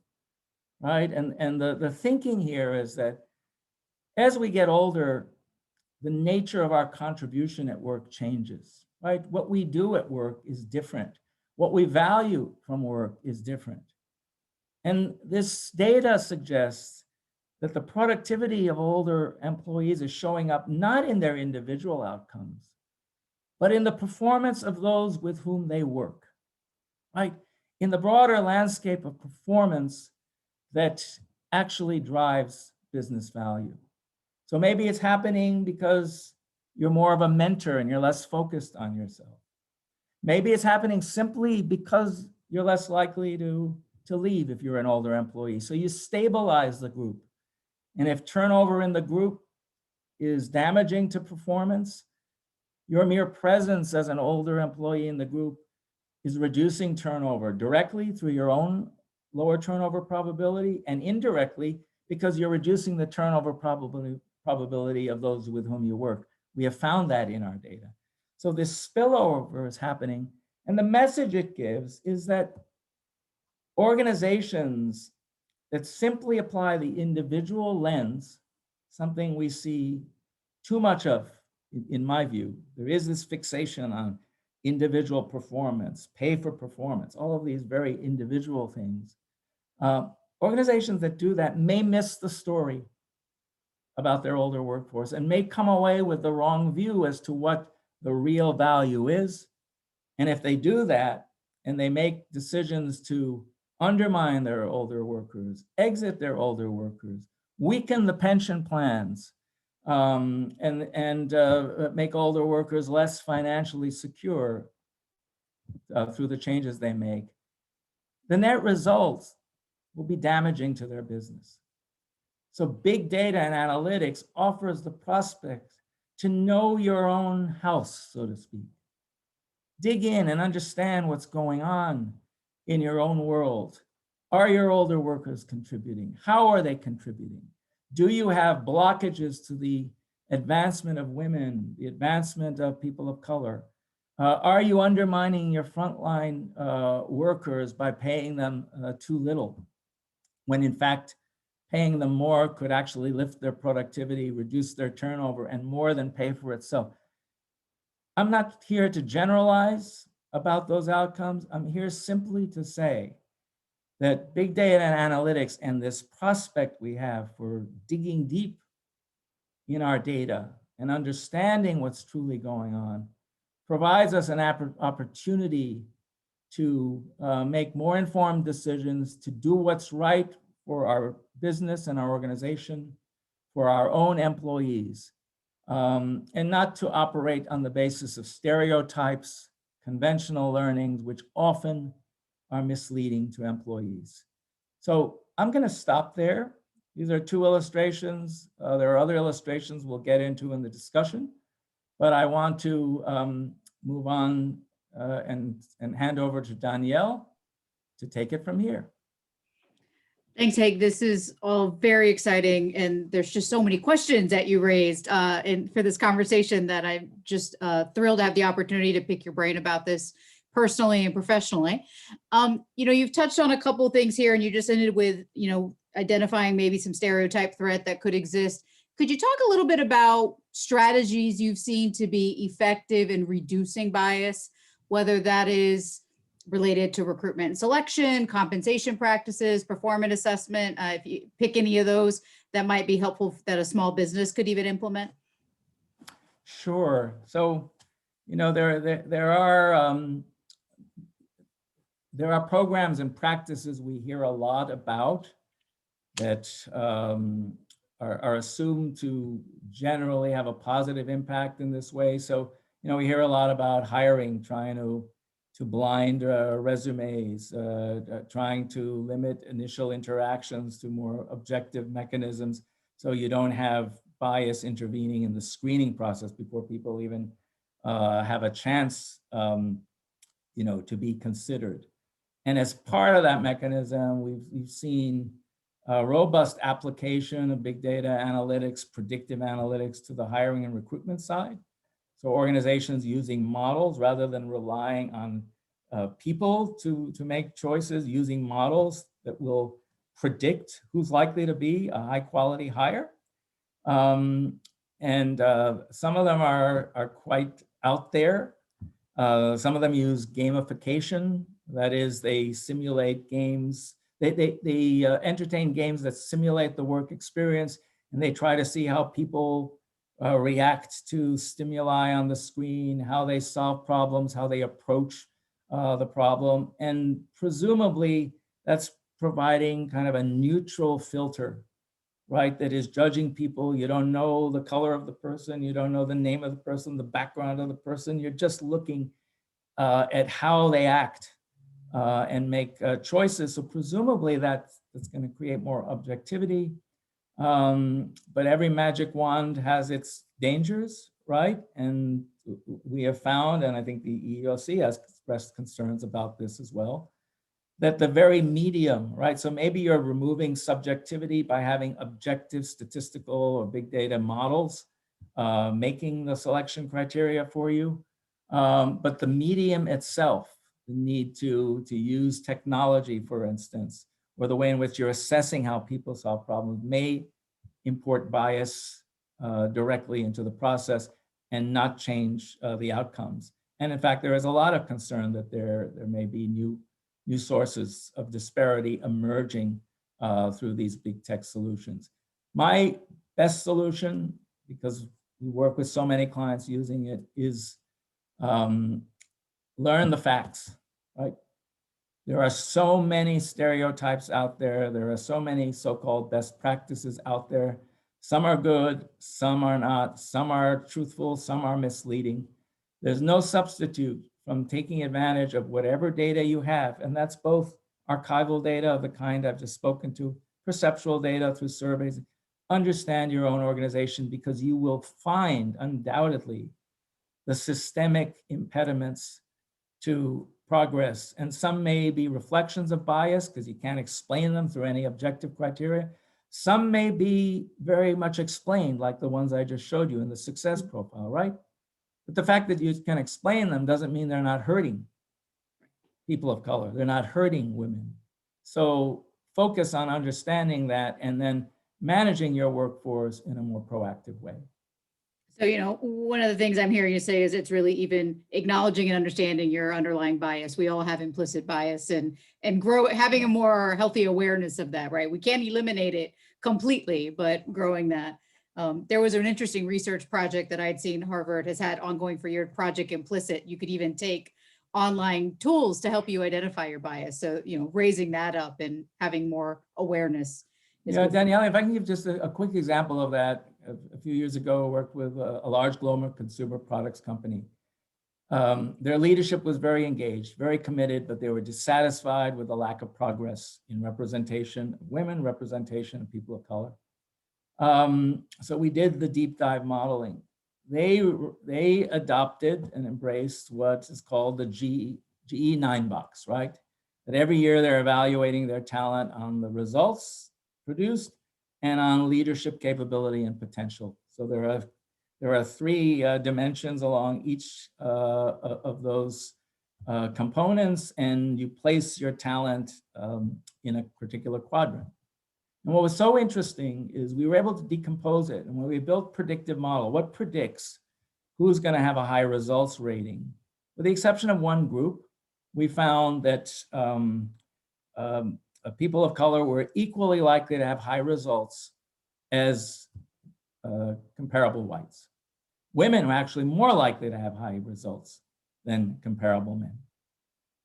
right? And the thinking here is that as we get older, the nature of our contribution at work changes, right? What we do at work is different. What we value from work is different. And this data suggests that the productivity of older employees is showing up not in their individual outcomes, but in the performance of those with whom they work, right? In the broader landscape of performance that actually drives business value. So maybe it's happening because you're more of a mentor and you're less focused on yourself. Maybe it's happening simply because you're less likely to leave if you're an older employee. So you stabilize the group. And if turnover in the group is damaging to performance, your mere presence as an older employee in the group is reducing turnover directly through your own lower turnover probability and indirectly because you're reducing the turnover probability of those with whom you work. We have found that in our data. So this spillover is happening. And the message it gives is that organizations that simply apply the individual lens, something we see too much of, in my view. There is this fixation on individual performance, pay for performance, all of these very individual things. Organizations that do that may miss the story. about their older workforce and may come away with the wrong view as to what the real value is. And if they do that and they make decisions to undermine their older workers, exit their older workers, weaken the pension plans, and make older workers less financially secure through the changes they make, the net results will be damaging to their business. So big data and analytics offers the prospect to know your own house, so to speak. Dig in and understand what's going on in your own world. Are your older workers contributing? How are they contributing? Do you have blockages to the advancement of women, the advancement of people of color? Are you undermining your frontline workers by paying them too little, when in fact, paying them more could actually lift their productivity, reduce their turnover, and more than pay for itself? I'm not here to generalize about those outcomes. I'm here simply to say that big data and analytics and this prospect we have for digging deep in our data and understanding what's truly going on provides us an opportunity to make more informed decisions, to do what's right for our business and our organization, for our own employees, and not to operate on the basis of stereotypes, conventional learnings, which often are misleading to employees. So I'm going to stop there. These are two illustrations. There are other illustrations we'll get into in the discussion, but I want to move on and hand over to Danielle to take it from here. Thanks, Haig. This is all very exciting, and there's just so many questions that you raised for this conversation that I'm just thrilled to have the opportunity to pick your brain about this personally and professionally. You've touched on a couple of things here, and you just ended with, identifying maybe some stereotype threat that could exist. Could you talk a little bit about strategies you've seen to be effective in reducing bias, whether that is related to recruitment and selection, compensation practices, performance assessment? If you pick any of those that might be helpful that a small business could even implement. Sure. So, there are programs and practices we hear a lot about that are assumed to generally have a positive impact in this way. So, we hear a lot about hiring, trying to blind resumes, trying to limit initial interactions to more objective mechanisms, so you don't have bias intervening in the screening process before people even have a chance, to be considered. And as part of that mechanism, we've seen a robust application of big data analytics, predictive analytics to the hiring and recruitment side. So organizations using models rather than relying on people to make choices, using models that will predict who's likely to be a high quality hire. And some of them are quite out there. Some of them use gamification. That is, they simulate games. They entertain games that simulate the work experience, and they try to see how people react to stimuli on the screen, how they solve problems, how they approach the problem. And presumably that's providing kind of a neutral filter, right? That is judging people. You don't know the color of the person. You don't know the name of the person, the background of the person. You're just looking at how they act and make choices. So presumably that's going to create more objectivity. But every magic wand has its dangers, right? And we have found, and I think the EEOC has expressed concerns about this as well, that the very medium, right? So maybe you're removing subjectivity by having objective statistical or big data models making the selection criteria for you. But the medium itself, the need to use technology, for instance, or the way in which you're assessing how people solve problems may import bias directly into the process and not change the outcomes. And in fact, there is a lot of concern that there may be new sources of disparity emerging through these big tech solutions. My best solution, because we work with so many clients using it, is learn the facts, right? There are so many stereotypes out there. There are so many so-called best practices out there. Some are good, some are not, some are truthful, some are misleading. There's no substitute from taking advantage of whatever data you have, and that's both archival data of the kind I've just spoken to, perceptual data through surveys. Understand your own organization, because you will find undoubtedly the systemic impediments to progress. And some may be reflections of bias because you can't explain them through any objective criteria. Some may be very much explained, like the ones I just showed you in the success profile, right? But the fact that you can explain them doesn't mean they're not hurting people of color. They're not hurting women. So focus on understanding that and then managing your workforce in a more proactive way. So, one of the things I'm hearing you say is it's really even acknowledging and understanding your underlying bias. We all have implicit bias and having a more healthy awareness of that, right? We can't eliminate it completely, but growing that. There was an interesting research project that I'd seen Harvard has had ongoing for years, Project Implicit. You could even take online tools to help you identify your bias. So, raising that up and having more awearness. Yeah, Danielle, if I can give just a quick example of that. A few years ago, I worked with a large global consumer products company. Their leadership was very engaged, very committed, but they were dissatisfied with the lack of progress in representation of women, representation of people of color. So we did the deep dive modeling. They adopted and embraced what is called the GE 9 box, right? That every year they're evaluating their talent on the results produced and on leadership capability and potential. So there are three dimensions along each of those components, and you place your talent in a particular quadrant. And what was so interesting is we were able to decompose it. And when we built predictive model, what predicts who's going to have a high results rating? With the exception of one group, we found that people of color were equally likely to have high results as comparable whites. Women were actually more likely to have high results than comparable men.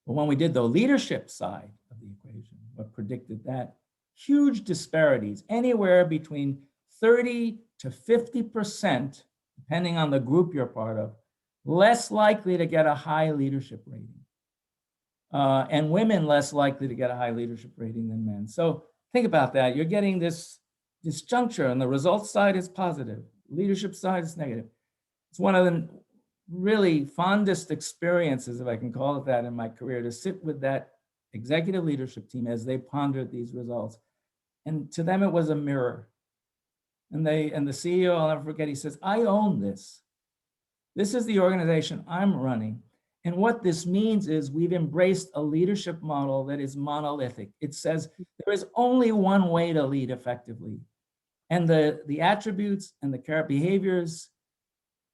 But when we did the leadership side of the equation, what predicted that? Huge disparities, anywhere between 30 to 50%, depending on the group you're part of, less likely to get a high leadership rating. And women less likely to get a high leadership rating than men. So think about that. You're getting this disjuncture, and the results side is positive. Leadership side is negative. It's one of the really fondest experiences, if I can call it that, in my career, to sit with that executive leadership team as they pondered these results. And to them, it was a mirror. And the CEO, I'll never forget, he says, I own this. This is the organization I'm running. And what this means is we've embraced a leadership model that is monolithic. It says there is only one way to lead effectively. And the attributes and the behaviors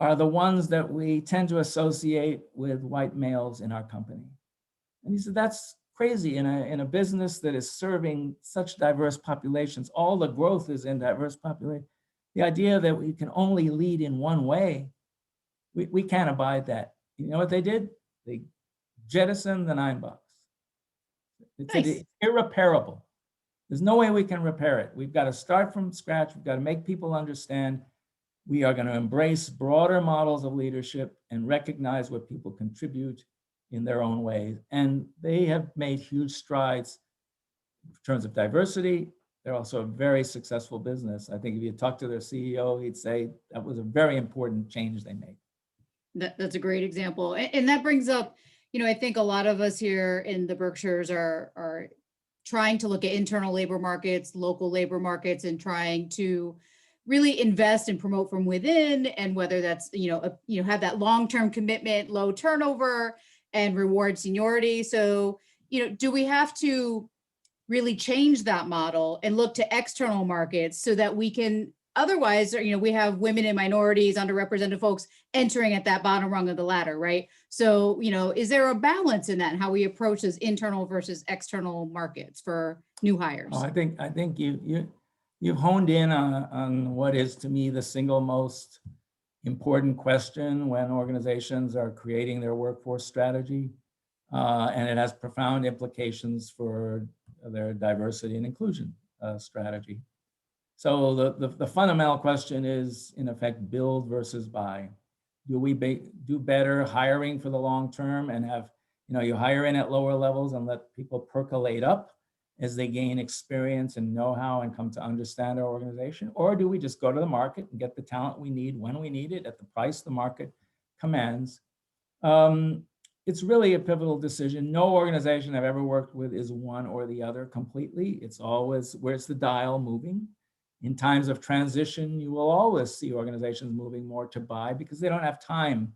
are the ones that we tend to associate with white males in our company. And he said, that's crazy in a business that is serving such diverse populations. All the growth is in diverse populations. The idea that we can only lead in one way, we can't abide that. You know what they did? They jettisoned the 9 box. It's irreparable. There's no way we can repair it. We've got to start from scratch. We've got to make people understand. We are going to embrace broader models of leadership and recognize what people contribute in their own ways. And they have made huge strides in terms of diversity. They're also a very successful business. I think if you talk to their CEO, he'd say that was a very important change they made. That's a great example. And that brings up, I think a lot of us here in the Berkshires are trying to look at internal labor markets, local labor markets, and trying to really invest and promote from within, and whether that's, have that long-term commitment, low turnover, and reward seniority. So, do we have to really change that model and look to external markets so that we can, otherwise, we have women and minorities, underrepresented folks entering at that bottom rung of the ladder, right? So, is there a balance in that and how we approach those internal versus external markets for new hires? I think you've honed in on what is to me the single most important question when organizations are creating their workforce strategy. And it has profound implications for their diversity and inclusion strategy. So the fundamental question is, in effect, build versus buy. Do we do better hiring for the long term and have, you hire in at lower levels and let people percolate up as they gain experience and know-how and come to understand our organization? Or do we just go to the market and get the talent we need when we need it at the price the market commands? It's really a pivotal decision. No organization I've ever worked with is one or the other completely. It's always, where's the dial moving? In times of transition, you will always see organizations moving more to buy because they don't have time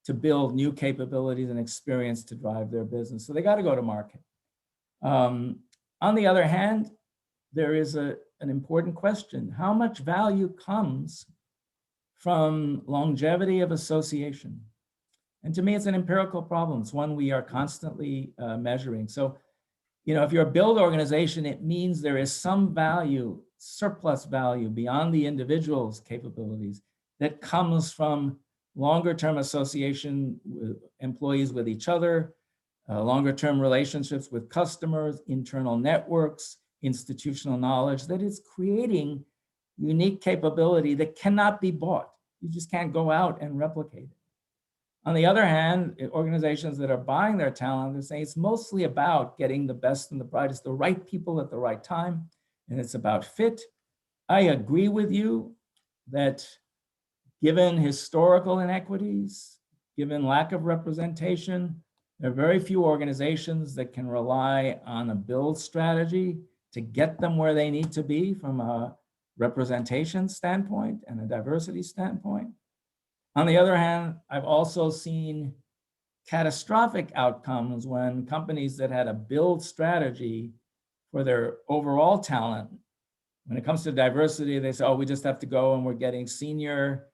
to build new capabilities and experience to drive their business. So they got to go to market. On the other hand, there is an important question. How much value comes from longevity of association? And to me, it's an empirical problem. It's one we are constantly measuring. So, if you're a build organization, it means there is some value, surplus value beyond the individual's capabilities that comes from longer term association with employees with each other, longer term relationships with customers, internal networks, institutional knowledge that is creating unique capability that cannot be bought. You just can't go out and replicate it. On the other hand, organizations that are buying their talent, they're saying it's mostly about getting the best and the brightest, the right people at the right time, and it's about fit. I agree with you that given historical inequities, given lack of representation, there are very few organizations that can rely on a build strategy to get them where they need to be from a representation standpoint and a diversity standpoint. On the other hand, I've also seen catastrophic outcomes when companies that had a build strategy for their overall talent, when it comes to diversity, they say, oh, we just have to go and we're getting senior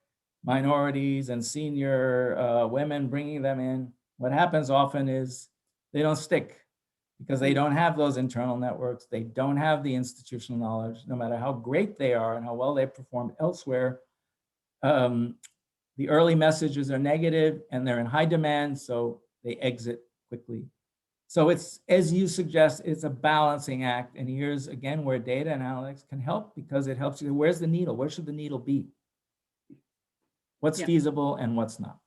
minorities and senior women, bringing them in. What happens often is they don't stick because they don't have those internal networks. They don't have the institutional knowledge, no matter how great they are and how well they performed elsewhere. The early messages are negative and they're in high demand, so they exit quickly. So it's, as you suggest, it's a balancing act. And here's again where data and analytics can help, because it helps you. Where's the needle? Where should the needle be? What's feasible and what's not?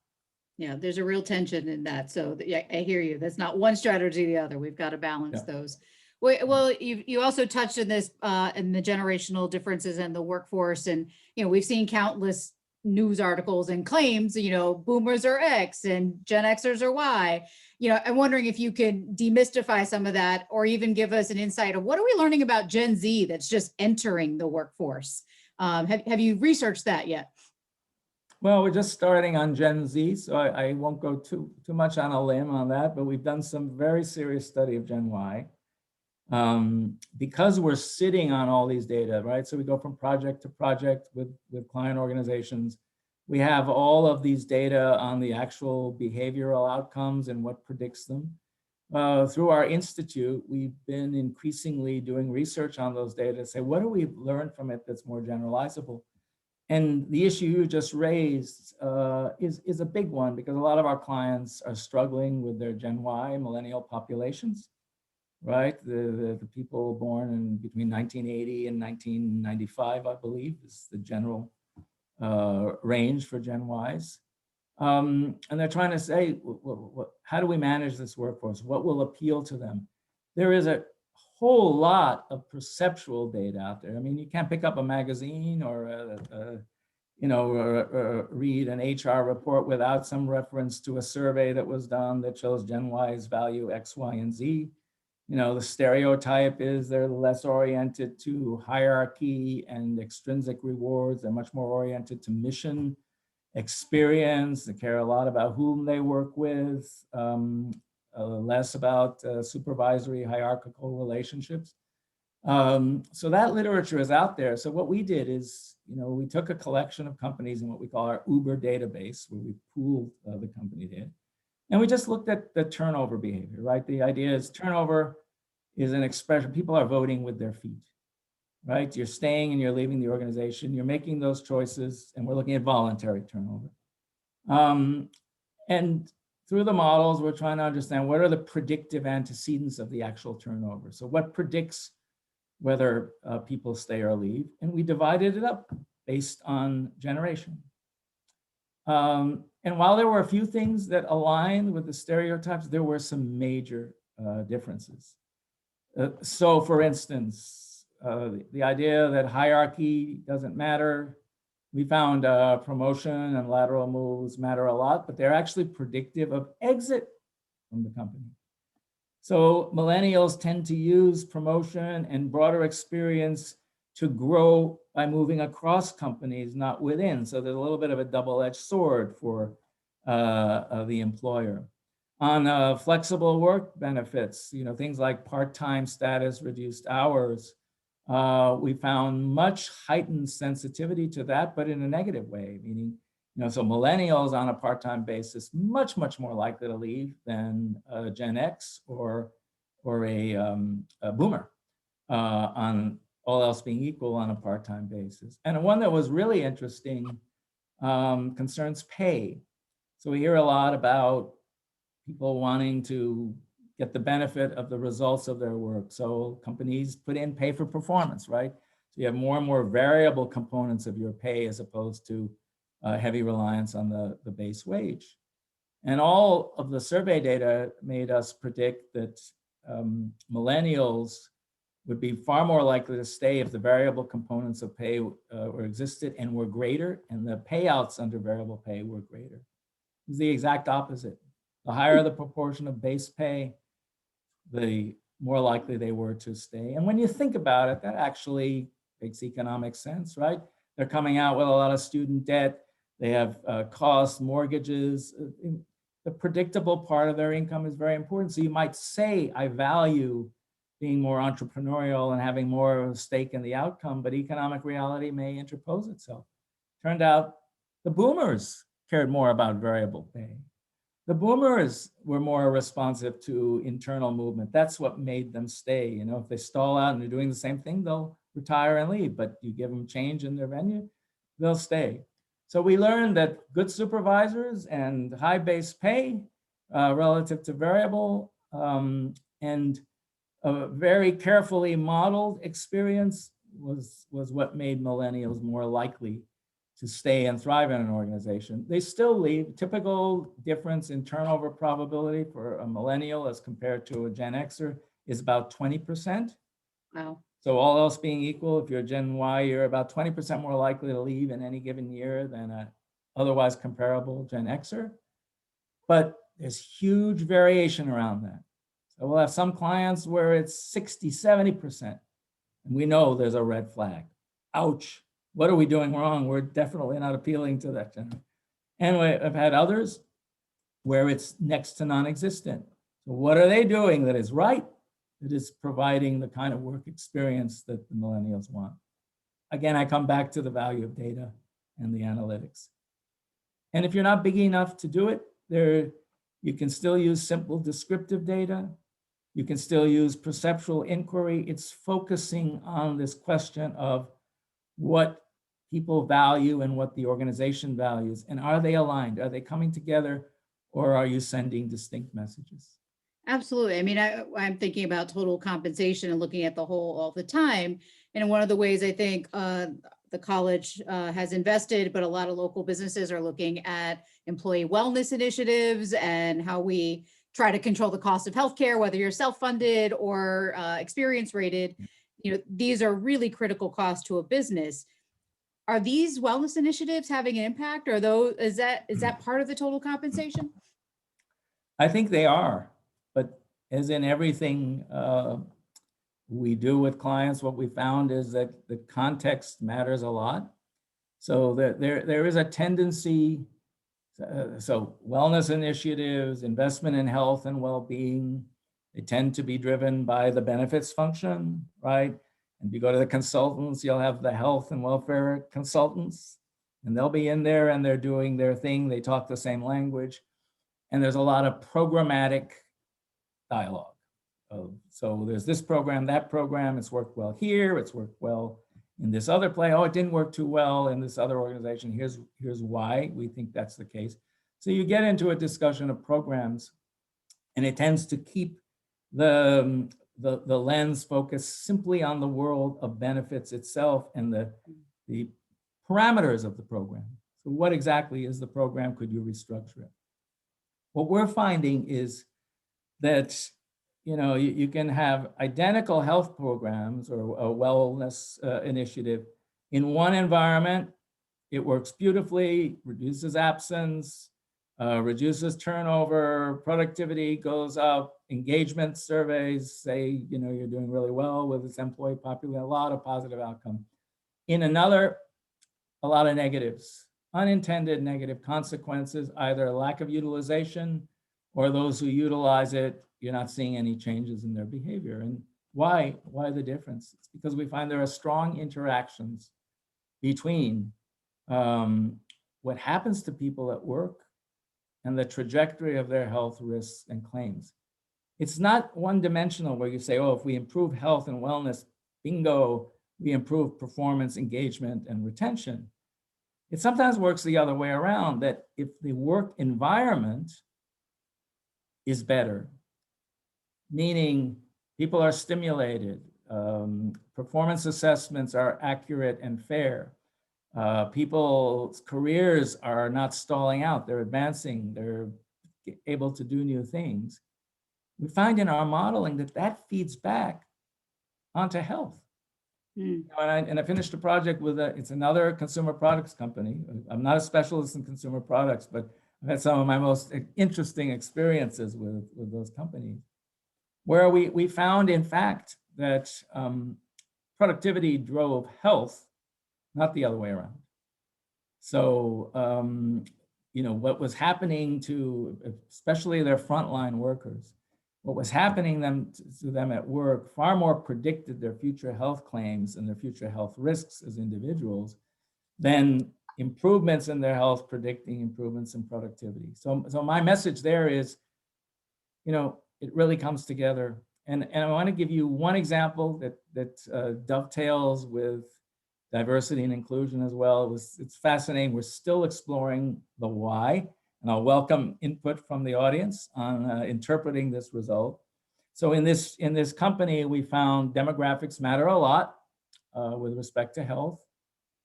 Yeah, there's a real tension in that. So yeah, I hear you. That's not one strategy or the other. We've got to balance those. Well, you also touched on this in the generational differences in the workforce. And, we've seen countless news articles and claims, boomers are X and Gen Xers are Y. I'm wondering if you can demystify some of that, or even give us an insight of what are we learning about Gen Z that's just entering the workforce? Have you researched that yet? Well, we're just starting on Gen Z, so I won't go too much on a limb on that, but we've done some very serious study of Gen Y. Because we're sitting on all these data, right? So we go from project to project with client organizations. We have all of these data on the actual behavioral outcomes and what predicts them. Through our institute, we've been increasingly doing research on those data to say, what do we learn from it that's more generalizable? And the issue you just raised is a big one, because a lot of our clients are struggling with their Gen Y millennial populations, right? The people born in between 1980 and 1995, I believe, is the general range for Gen Ys. And they're trying to say, how do we manage this workforce? What will appeal to them? There is a whole lot of perceptual data out there. I mean, you can't pick up a magazine or read an HR report without some reference to a survey that was done that shows Gen Y's value X, Y, and Z. The stereotype is they're less oriented to hierarchy and extrinsic rewards. They're much more oriented to mission, experience. They care a lot about whom they work with, less about supervisory hierarchical relationships. So that literature is out there. So what we did is, we took a collection of companies in what we call our Uber database, where we pooled the company data. And we just looked at the turnover behavior, right? The idea is turnover is an expression. People are voting with their feet. right? You're staying and you're leaving the organization. You're making those choices, and we're looking at voluntary turnover. And through the models, we're trying to understand what are the predictive antecedents of the actual turnover. So what predicts whether people stay or leave? And we divided it up based on generation. And while there were a few things that aligned with the stereotypes, there were some major differences. So for instance, the idea that hierarchy doesn't matter, we found promotion and lateral moves matter a lot, but they're actually predictive of exit from the company. So millennials tend to use promotion and broader experience to grow by moving across companies, not within. So there's a little bit of a double-edged sword for the employer. On flexible work benefits, things like part-time status, reduced hours, we found much heightened sensitivity to that, but in a negative way, meaning, so millennials on a part-time basis, much more likely to leave than Gen X or a boomer on all else being equal on a part-time basis. And one that was really interesting concerns pay. So we hear a lot about people wanting to get the benefit of the results of their work. So companies put in pay for performance, right? So you have more and more variable components of your pay as opposed to heavy reliance on the base wage. And all of the survey data made us predict that millennials would be far more likely to stay if the variable components of pay were existed and were greater, and the payouts under variable pay were greater. It was the exact opposite. The higher the proportion of base pay, the more likely they were to stay. And when you think about it, that actually makes economic sense, right? They're coming out with a lot of student debt. They have costs, mortgages. The predictable part of their income is very important. So you might say, I value being more entrepreneurial and having more of a stake in the outcome, but economic reality may interpose itself. Turned out the boomers cared more about variable pay. The boomers were more responsive to internal movement. That's what made them stay. If they stall out and they're doing the same thing, they'll retire and leave, but you give them change in their venue, they'll stay. So we learned that good supervisors and high base pay relative to variable and a very carefully modeled experience was what made millennials more likely to stay and thrive in an organization. They still leave. Typical difference in turnover probability for a millennial as compared to a Gen Xer is about 20%. Wow. So all else being equal, if you're a Gen Y, you're about 20% more likely to leave in any given year than an otherwise comparable Gen Xer. But there's huge variation around that. So we'll have some clients where it's 60, 70%. And we know there's a red flag. Ouch. What are we doing wrong? We're definitely not appealing to that generation. And I've had others where it's next to non-existent. So what are they doing that is right, that is providing the kind of work experience that the millennials want? Again, I come back to the value of data and the analytics. And if you're not big enough to do it, you can still use simple descriptive data. You can still use perceptual inquiry. It's focusing on this question of what people value and what the organization values. And are they aligned? Are they coming together, or are you sending distinct messages? Absolutely. I mean, I'm thinking about total compensation and looking at the whole all the time. And one of the ways I think the college has invested, but a lot of local businesses are looking at employee wellness initiatives and how we try to control the cost of healthcare, whether you're self-funded or experience rated. These are really critical costs to a business. Are these wellness initiatives having an impact, or is that part of the total compensation? I think they are, but as in everything we do with clients, what we found is that the context matters a lot. So there is a tendency, so wellness initiatives, investment in health and well-being, they tend to be driven by the benefits function, right? And if you go to the consultants, you'll have the health and welfare consultants, and they'll be in there and they're doing their thing. They talk the same language. And there's a lot of programmatic dialogue. So there's this program, that program, it's worked well here, it's worked well in this other play. Oh, it didn't work too well in this other organization. Here's why we think that's the case. So you get into a discussion of programs, and it tends to keep the lens focused simply on the world of benefits itself and the parameters of the program. So what exactly is the program? Could you restructure it? What we're finding is that you can have identical health programs or a wellness initiative in one environment. It works beautifully, reduces absence, reduces turnover, productivity goes up, engagement surveys say, you're doing really well with this employee population, a lot of positive outcome. In another, a lot of negatives, unintended negative consequences, either lack of utilization or those who utilize it, you're not seeing any changes in their behavior. And why the difference? It's because we find there are strong interactions between what happens to people at work and the trajectory of their health risks and claims. It's not one-dimensional where you say, oh, if we improve health and wellness, bingo, we improve performance, engagement, and retention. It sometimes works the other way around, that if the work environment is better, meaning people are stimulated, performance assessments are accurate and fair, people's careers are not stalling out, they're advancing, they're able to do new things. We find in our modeling that feeds back onto health. And I finished a project with it's another consumer products company. I'm not a specialist in consumer products, but I've had some of my most interesting experiences with those companies, where we found, in fact, that productivity drove health, not the other way around. So, what was happening to, especially their frontline workers, what was happening to them at work far more predicted their future health claims and their future health risks as individuals than improvements in their health predicting improvements in productivity. So my message there is, it really comes together. And I want to give you one example that dovetails with diversity and inclusion as well. It's fascinating. We're still exploring the why, and I'll welcome input from the audience on interpreting this result. So in this company, we found demographics matter a lot with respect to health.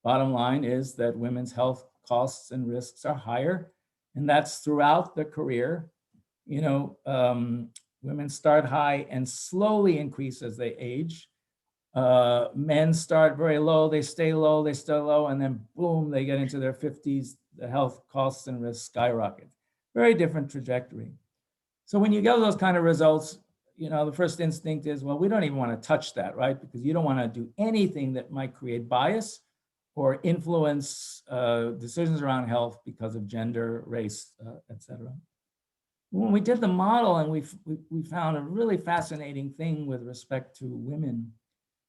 Bottom line is that women's health costs and risks are higher, and that's throughout their career. Women start high and slowly increase as they age. Men start very low, they stay low, and then boom, they get into their 50s, the health costs and risks skyrocket. Very different trajectory. So when you get those kind of results, the first instinct is, well, we don't even want to touch that, right? Because you don't want to do anything that might create bias or influence decisions around health because of gender, race, et cetera. When we did the model, and we found a really fascinating thing with respect to women,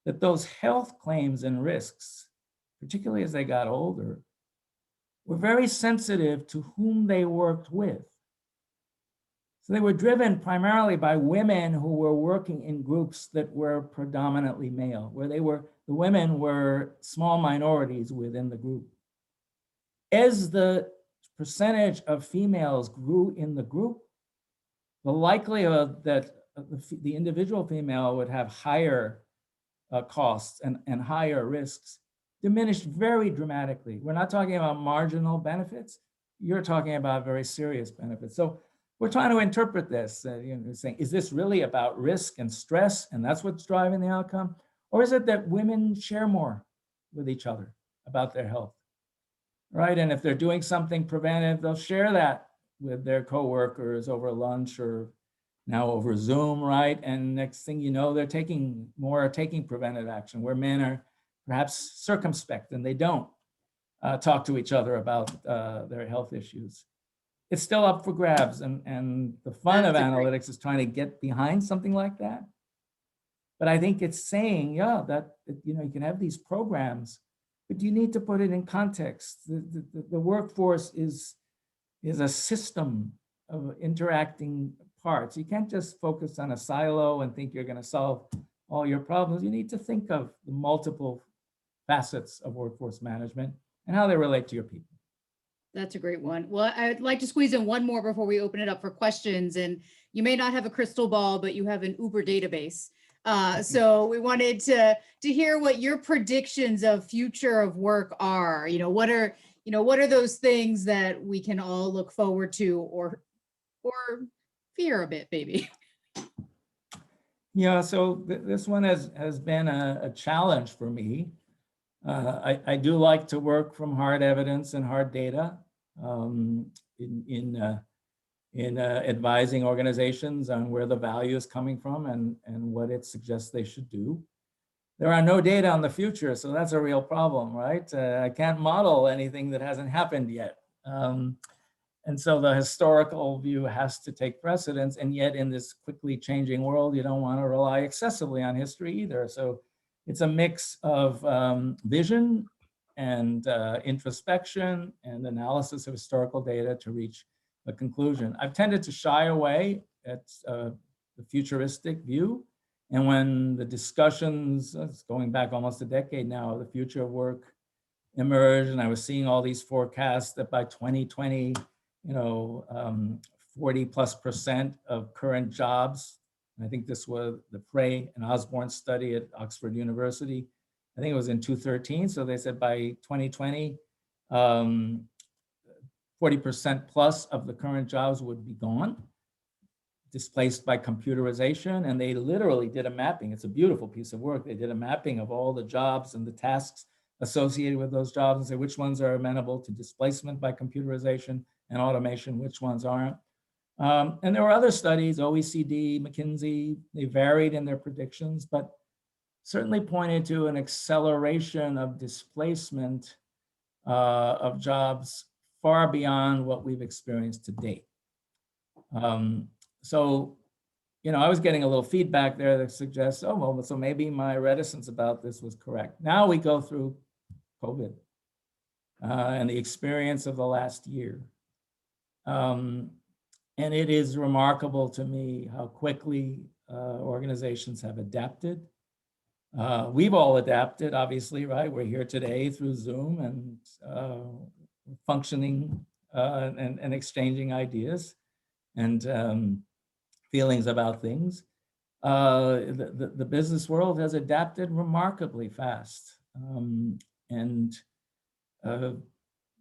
that those health claims and risks, particularly as they got older, were very sensitive to whom they worked with. So they were driven primarily by women who were working in groups that were predominantly male, where the women were small minorities within the group. As the percentage of females grew in the group, the likelihood that the individual female would have higher costs and higher risks diminished very dramatically. We're not talking about marginal benefits. You're talking about very serious benefits. So we're trying to interpret this, saying, is this really about risk and stress, and that's what's driving the outcome? Or is it that women share more with each other about their health, right? And if they're doing something preventive, they'll share that with their coworkers over lunch or now over Zoom, right? And next thing you know, they're taking preventive action, where men are perhaps circumspect and they don't talk to each other about their health issues. It's still up for grabs, and the fun of analytics is trying to get behind something like that. But I think it's saying, that you can have these programs, but you need to put it in context. The workforce is a system of interacting parts. You can't just focus on a silo and think you're going to solve all your problems. You need to think of the multiple facets of workforce management and how they relate to your people. That's a great one. Well, I'd like to squeeze in one more before we open it up for questions. And you may not have a crystal ball, but you have an Uber database. So we wanted to hear what your predictions of future of work are. What are those things that we can all look forward to or fear a bit, maybe? Yeah, so this one has been a challenge for me. I do like to work from hard evidence and hard data in advising organizations on where the value is coming from and what it suggests they should do. There are no data on the future, so that's a real problem, right? I can't model anything that hasn't happened yet. And so the historical view has to take precedence, and yet in this quickly changing world, you don't want to rely excessively on history either. So it's a mix of vision and introspection and analysis of historical data to reach a conclusion. I've tended to shy away at the futuristic view. And when the discussions, it's going back almost a decade now, the future of work emerged, and I was seeing all these forecasts that by 2020, 40+% of current jobs, and I think this was the Frey and Osborne study at Oxford University. I think it was in 2013. So they said by 2020, 40% plus of the current jobs would be gone, displaced by computerization. And they literally did a mapping. It's a beautiful piece of work. They did a mapping of all the jobs and the tasks associated with those jobs and say which ones are amenable to displacement by computerization and automation, which ones aren't. And there were other studies, OECD, McKinsey, they varied in their predictions, but certainly pointed to an acceleration of displacement of jobs far beyond what we've experienced to date. So, I was getting a little feedback there that suggests, oh, well, so maybe my reticence about this was correct. Now we go through COVID and the experience of the last year. And it is remarkable to me how quickly organizations have adapted. We've all adapted, obviously, right? We're here today through Zoom and functioning and exchanging ideas and feelings about things. The business world has adapted remarkably fast.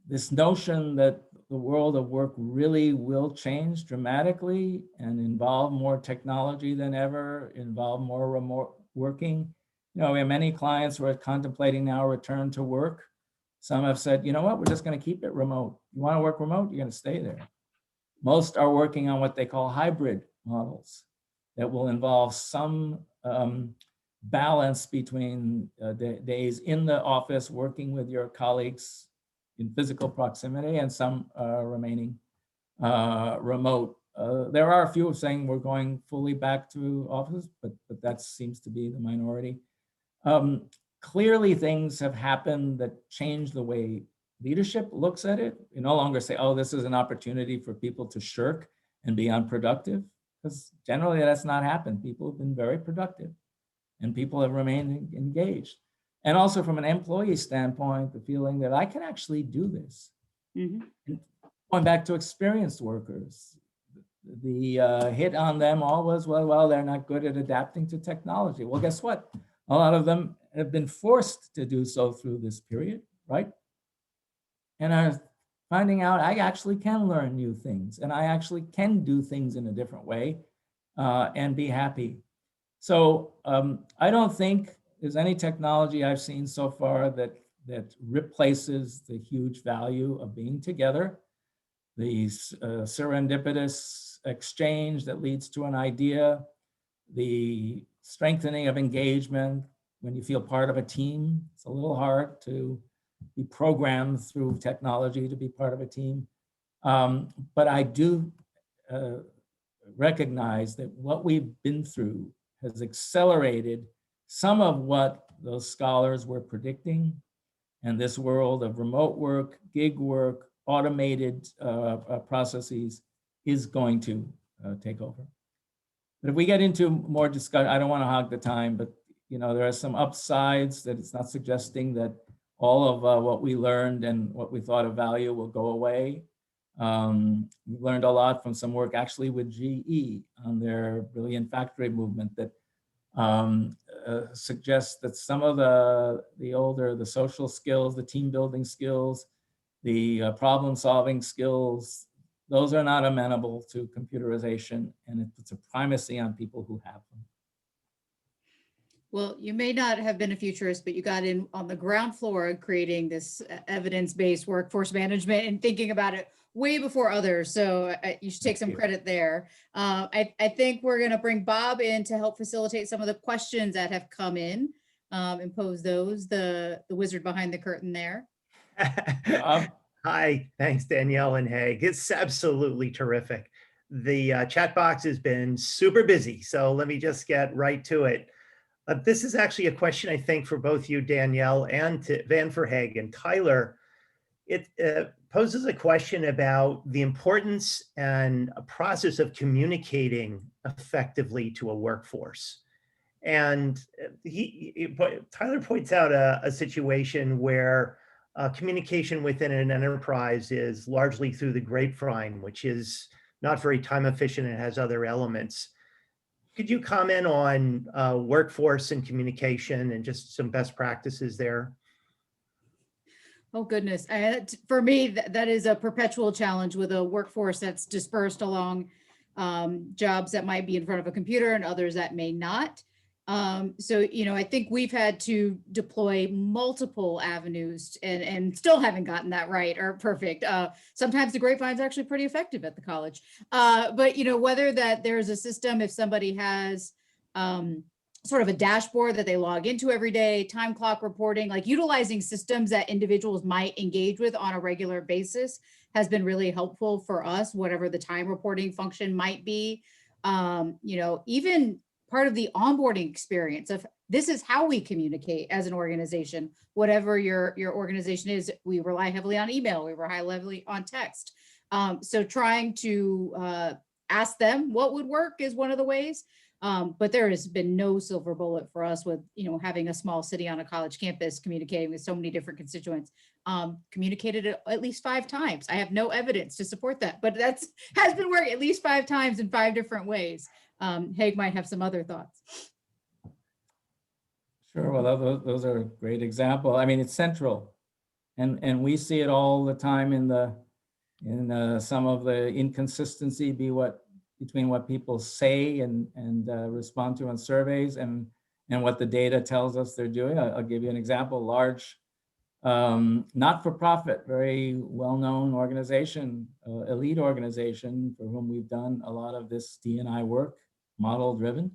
This notion that the world of work really will change dramatically and involve more technology than ever, involve more remote working. We have many clients who are contemplating now return to work. Some have said, you know what, we're just going to keep it remote. You want to work remote, you're going to stay there. Most are working on what they call hybrid models that will involve some balance between days in the office working with your colleagues in physical proximity and some remaining remote. There are a few saying we're going fully back to office, but that seems to be the minority. Clearly things have happened that change the way leadership looks at it. You no longer say, oh, this is an opportunity for people to shirk and be unproductive, because generally that's not happened. People have been very productive and people have remained engaged. And also from an employee standpoint, the feeling that I can actually do this. Mm-hmm. Going back to experienced workers, the hit on them all was, well, they're not good at adapting to technology. Well, guess what? A lot of them have been forced to do so through this period, right? And are finding out I actually can learn new things and I actually can do things in a different way and be happy. So I don't think there's any technology I've seen so far that replaces the huge value of being together, the serendipitous exchange that leads to an idea, the strengthening of engagement when you feel part of a team. It's a little hard to be programmed through technology to be part of a team. But I do recognize that what we've been through has accelerated some of what those scholars were predicting. And this world of remote work, gig work, automated processes is going to take over. But if we get into more discussion, I don't want to hog the time, but there are some upsides that it's not suggesting that all of what we learned and what we thought of value will go away. We've learned a lot from some work actually with GE on their brilliant factory movement that suggests that some of the social skills, the team building skills, the problem solving skills, those are not amenable to computerization, and it puts a primacy on people who have them. Well, you may not have been a futurist, but you got in on the ground floor of creating this evidence-based workforce management and thinking about it way before others. So you should take some credit there. I think we're going to bring Bob in to help facilitate some of the questions that have come in and pose those, the wizard behind the curtain there. Hi, thanks, Danielle and Haig. It's absolutely terrific. The chat box has been super busy, so let me just get right to it. This is actually a question, I think, for both you, Danielle, and for Haig and Tyler. It poses a question about the importance and a process of communicating effectively to a workforce. And Tyler points out a situation where communication within an enterprise is largely through the grapevine, which is not very time efficient and has other elements. Could you comment on workforce and communication and just some best practices there? Oh, goodness. For me, that is a perpetual challenge with a workforce that's dispersed along jobs that might be in front of a computer and others that may not. So, I think we've had to deploy multiple avenues and still haven't gotten that right or perfect. Sometimes the grapevine is actually pretty effective at the college. But, whether that there's a system, if somebody has sort of a dashboard that they log into every day, time clock reporting, like utilizing systems that individuals might engage with on a regular basis has been really helpful for us, whatever the time reporting function might be. Even part of the onboarding experience of this is how we communicate as an organization, whatever your organization is. We rely heavily on email, we rely heavily on text. So trying to ask them what would work is one of the ways. But there has been no silver bullet for us with, having a small city on a college campus, communicating with so many different constituents. Communicated it at least 5 times. I have no evidence to support that, but has been working at least 5 times in 5 different ways. Haig might have some other thoughts. Sure, well, those are a great example. I mean, it's central, and we see it all the time in some of the inconsistency between what people say and respond to on surveys and what the data tells us they're doing. I'll give you an example. Large, not-for-profit, very well-known organization, elite organization for whom we've done a lot of this D&I work, model-driven.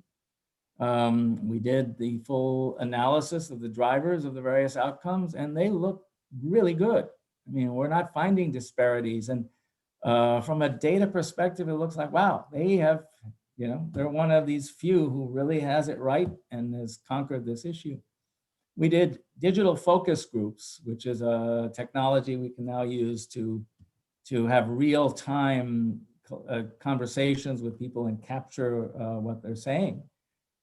We did the full analysis of the drivers of the various outcomes, and they look really good. I mean, we're not finding disparities. And from a data perspective, it looks like, wow, they have, they're one of these few who really has it right and has conquered this issue. We did digital focus groups, which is a technology we can now use to have real-time conversations with people and capture what they're saying.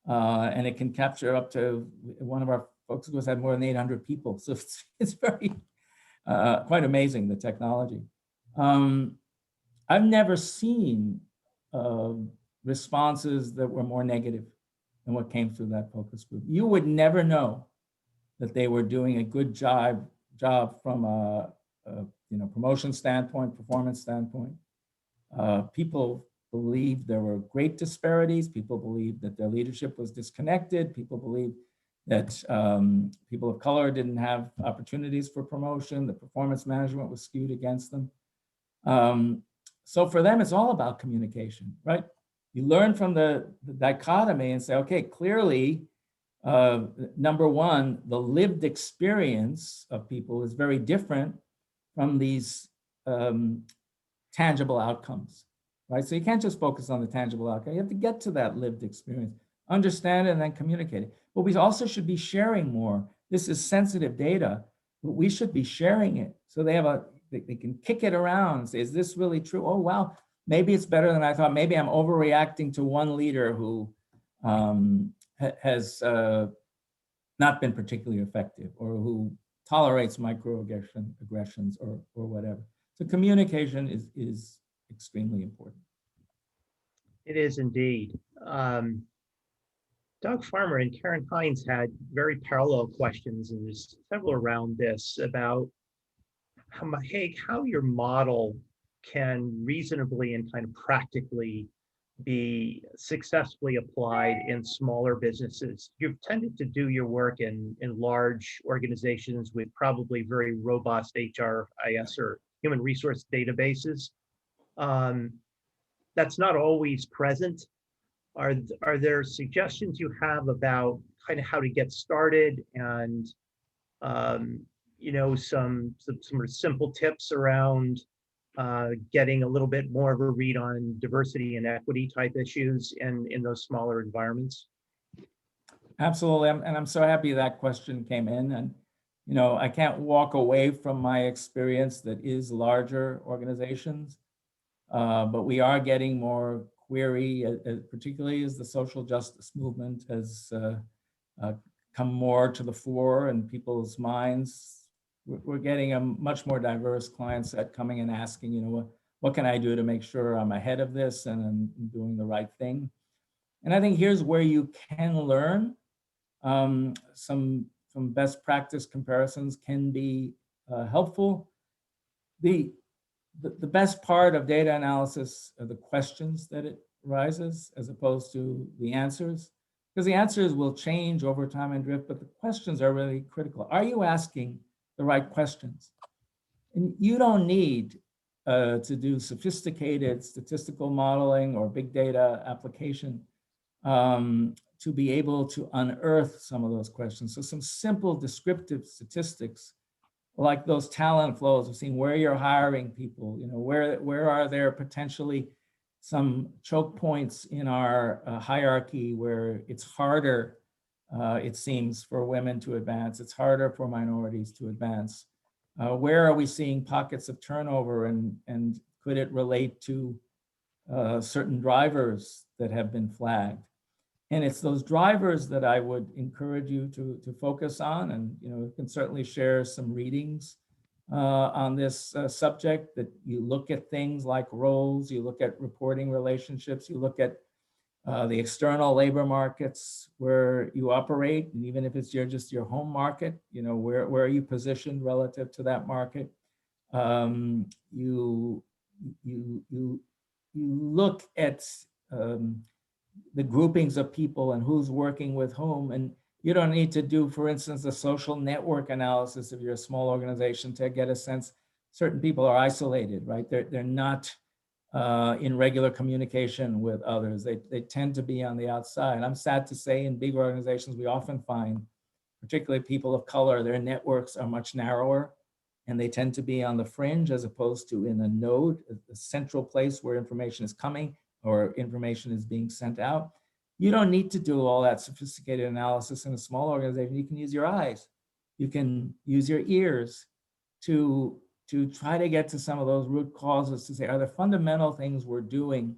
And it can capture up to, one of our focus groups had more than 800 people. So it's very, quite amazing, the technology. I've never seen responses that were more negative than what came through that focus group. You would never know that they were doing a good job from a promotion standpoint, performance standpoint. People believed there were great disparities. People believed that their leadership was disconnected. People believed that people of color didn't have opportunities for promotion. The performance management was skewed against them. So for them, it's all about communication, right? You learn from the dichotomy and say, okay, clearly, number one, the lived experience of people is very different from these tangible outcomes, right? So you can't just focus on the tangible outcome. You have to get to that lived experience, understand it, and then communicate it. But we also should be sharing more. This is sensitive data, but we should be sharing it. So they can kick it around and say, is this really true? Oh, wow, maybe it's better than I thought. Maybe I'm overreacting to one leader who has not been particularly effective, or who tolerates microaggressions or whatever. So communication is extremely important. It is indeed. Doug Farmer and Karen Hines had very parallel questions, and there's several around this about how your model can reasonably and kind of practically be successfully applied in smaller businesses. You've tended to do your work in large organizations with probably very robust HRIS or human resource databases. That's not always present. Are there suggestions you have about kind of how to get started, and some sort of simple tips around getting a little bit more of a read on diversity and equity type issues in those smaller environments? Absolutely, and I'm so happy that question came in. And I can't walk away from my experience that is larger organizations, but we are getting more query, particularly as the social justice movement has come more to the fore in people's minds. We're getting a much more diverse client set coming and asking, what can I do to make sure I'm ahead of this and I'm doing the right thing? And I think here's where you can learn. Some best practice comparisons can be helpful. The best part of data analysis are the questions that it raises as opposed to the answers, because the answers will change over time and drift, but the questions are really critical. Are you asking the right questions? And you don't need to do sophisticated statistical modeling or big data application to be able to unearth some of those questions. So some simple descriptive statistics, like those talent flows of seeing where you're hiring people, where are there potentially some choke points in our hierarchy where it's harder, it seems, for women to advance, it's harder for minorities to advance. Where are we seeing pockets of turnover, and could it relate to certain drivers that have been flagged? And it's those drivers that I would encourage you to focus on. And you can certainly share some readings on this subject, that you look at things like roles, you look at reporting relationships, you look at the external labor markets where you operate, and even if it's just your home market, where are you positioned relative to that market? You look at the groupings of people and who's working with whom, and you don't need to do, for instance, a social network analysis if you're a small organization to get a sense. Certain people are isolated, right? They're not in regular communication with others. They tend to be on the outside. I'm sad to say, in big organizations, we often find, particularly people of color, their networks are much narrower, and they tend to be on the fringe as opposed to in a node, a central place where information is coming or information is being sent out. You don't need to do all that sophisticated analysis in a small organization. You can use your eyes. You can use your ears to try to get to some of those root causes, to say, are there fundamental things we're doing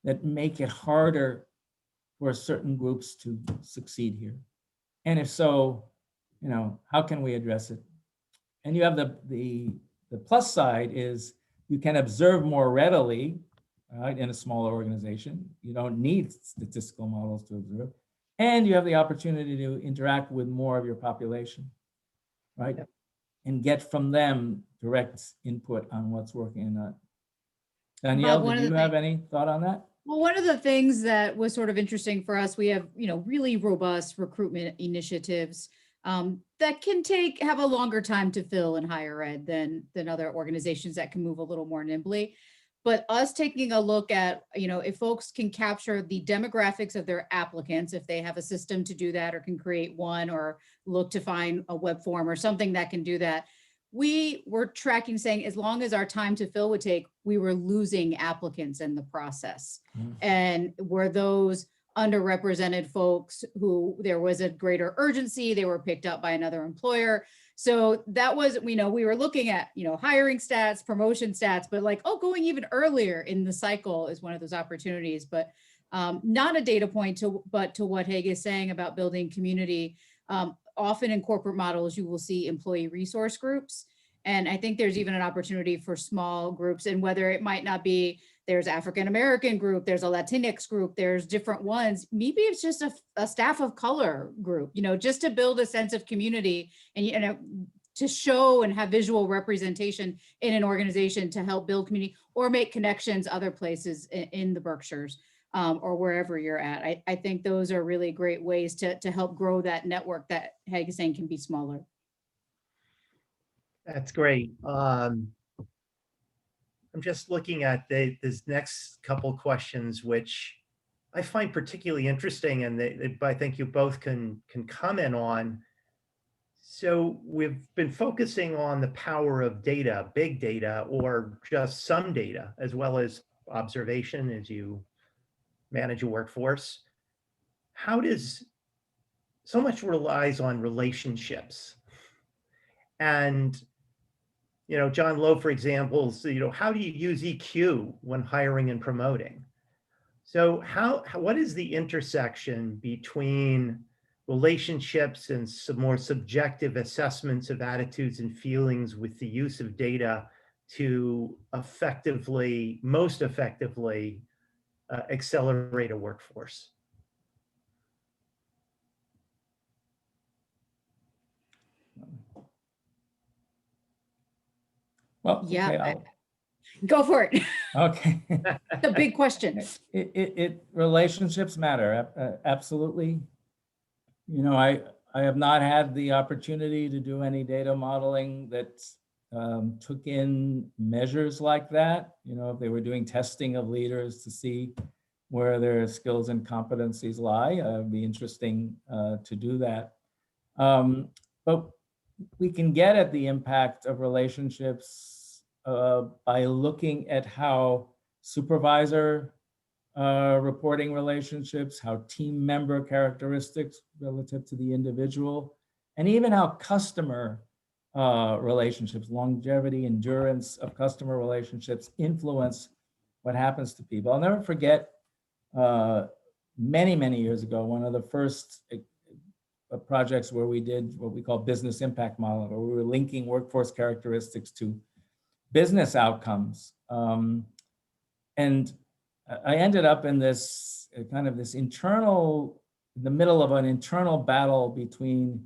that make it harder for certain groups to succeed here? And if so, how can we address it? And you have the plus side is you can observe more readily, right, in a smaller organization. You don't need statistical models to observe. And you have the opportunity to interact with more of your population, right? Yep. And get from them direct input on what's working and not. Danielle, did you have any thought on that? Well, one of the things that was sort of interesting for us, we have, really robust recruitment initiatives that can have a longer time to fill in higher ed than other organizations that can move a little more nimbly. But us taking a look at, if folks can capture the demographics of their applicants, if they have a system to do that or can create one, or look to find a web form or something that can do that, we were tracking, saying as long as our time to fill would take, we were losing applicants in the process. Mm-hmm. And were those underrepresented folks who there was a greater urgency, they were picked up by another employer. So that was, we were looking at, hiring stats, promotion stats, but like, going even earlier in the cycle is one of those opportunities, but not a data point but to what Haig is saying about building community. Often in corporate models, you will see employee resource groups. And I think there's even an opportunity for small groups, and whether it might not be, there's African-American group, there's a Latinx group, there's different ones. Maybe it's just a staff of color group, just to build a sense of community and, to show and have visual representation in an organization to help build community or make connections other places in the Berkshires. Or wherever you're at. I think those are really great ways to help grow that network that Haig is saying can be smaller. That's great. I'm just looking at this next couple questions, which I find particularly interesting, and I think you both can comment on. So we've been focusing on the power of data, big data, or just some data, as well as observation as you manage a workforce. How does so much relies on relationships? And, John Lowe, for example, how do you use EQ when hiring and promoting? So what is the intersection between relationships and some more subjective assessments of attitudes and feelings with the use of data to most effectively accelerate a workforce? Well, Yeah, okay, go for it. okay. The big question. Relationships matter, absolutely. I have not had the opportunity to do any data modeling that took in measures like that. If they were doing testing of leaders to see where their skills and competencies lie, it'd be interesting to do that. But we can get at the impact of relationships by looking at how supervisor reporting relationships, how team member characteristics relative to the individual, and even how customer relationships, longevity, endurance of customer relationships influence what happens to people. I'll never forget many, many years ago, one of the first projects where we did what we call business impact modeling, where we were linking workforce characteristics to business outcomes. And I ended up in this kind of this internal, in the middle of an internal battle between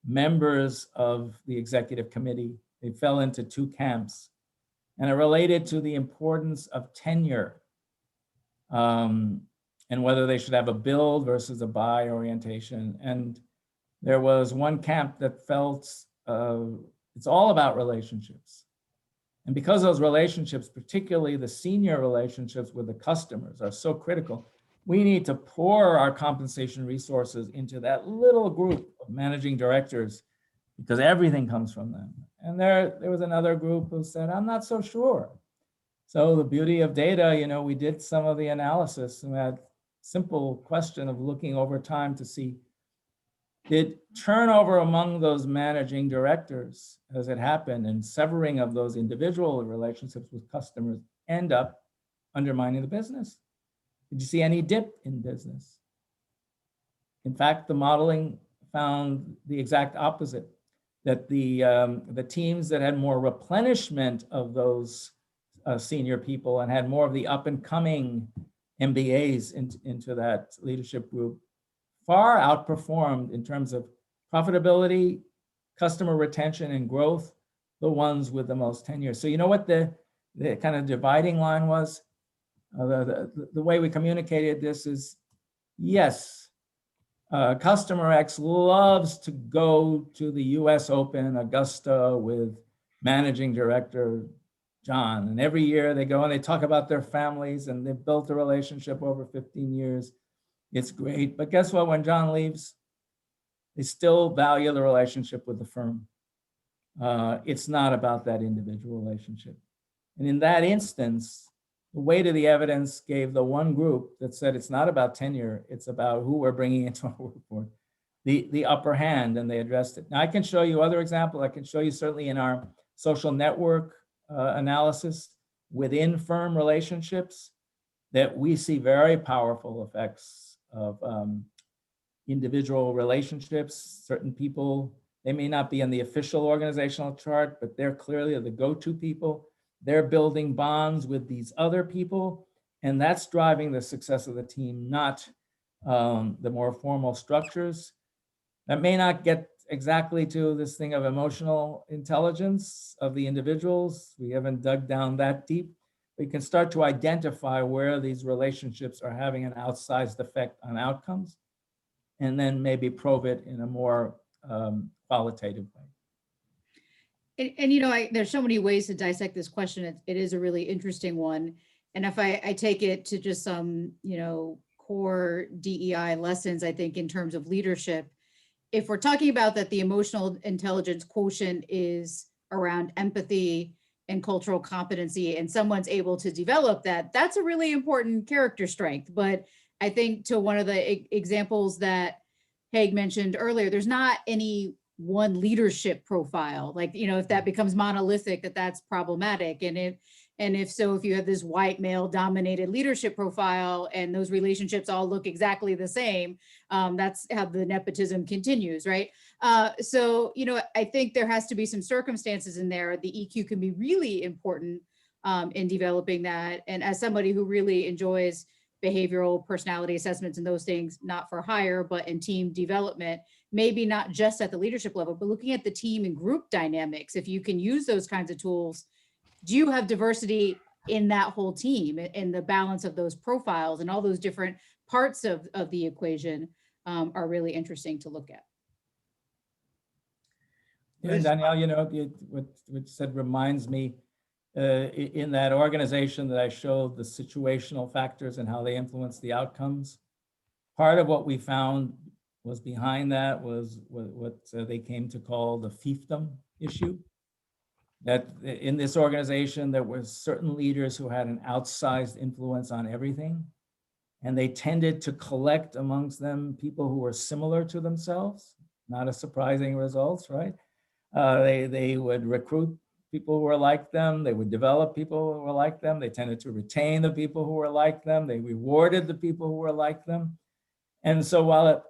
members of the executive committee. They fell into two camps, and it related to the importance of tenure and whether they should have a build versus a buy orientation. And there was one camp that felt it's all about relationships. And because those relationships, particularly the senior relationships with the customers, are so critical, we need to pour our compensation resources into that little group of managing directors because everything comes from them. And there was another group who said, I'm not so sure. So the beauty of data, we did some of the analysis and that simple question of looking over time to see, did turnover among those managing directors, as it happened, and severing of those individual relationships with customers end up undermining the business? Did you see any dip in business? In fact, the modeling found the exact opposite, that the teams that had more replenishment of those senior people and had more of the up and coming MBAs into that leadership group far outperformed in terms of profitability, customer retention, and growth, the ones with the most tenure. So you know what the kind of dividing line was? The way we communicated this is, yes, customer X loves to go to the US Open, Augusta, with managing director John. And every year they go and they talk about their families and they've built a relationship over 15 years. It's great, but guess what? When John leaves, they still value the relationship with the firm. It's not about that individual relationship. And in that instance, the weight of the evidence gave the one group that said it's not about tenure, it's about who we're bringing into our workforce, the upper hand, and they addressed it. Now, I can show you other examples. I can show you certainly in our social network analysis within firm relationships that we see very powerful effects of individual relationships. Certain people, they may not be in the official organizational chart, but they're clearly the go-to people. They're building bonds with these other people, and that's driving the success of the team, not the more formal structures. That may not get exactly to this thing of emotional intelligence of the individuals. We haven't dug down that deep. We can start to identify where these relationships are having an outsized effect on outcomes, and then maybe probe it in a more qualitative way. And there's so many ways to dissect this question. It is a really interesting one. And if I take it to just some, core DEI lessons, I think in terms of leadership, if we're talking about that the emotional intelligence quotient is around empathy and cultural competency, and someone's able to develop that, that's a really important character strength. But I think to one of the examples that Haig mentioned earlier, there's not any one leadership profile. Like, if that becomes monolithic, that's problematic. And if so, if you have this white male dominated leadership profile and those relationships all look exactly the same, that's how the nepotism continues, right? So, I think there has to be some circumstances in there. The EQ can be really important in developing that. And as somebody who really enjoys behavioral personality assessments and those things, not for hire, but in team development, maybe not just at the leadership level, but looking at the team and group dynamics. If you can use those kinds of tools, do you have diversity in that whole team and the balance of those profiles and all those different parts of the equation are really interesting to look at. Yeah, Danielle, what you said reminds me in that organization that I showed the situational factors and how they influence the outcomes. Part of what we found was behind that was what they came to call the fiefdom issue. That in this organization, there were certain leaders who had an outsized influence on everything, and they tended to collect amongst them people who were similar to themselves. Not a surprising result, right? They would recruit people who were like them. They would develop people who were like them. They tended to retain the people who were like them. They rewarded the people who were like them. And so while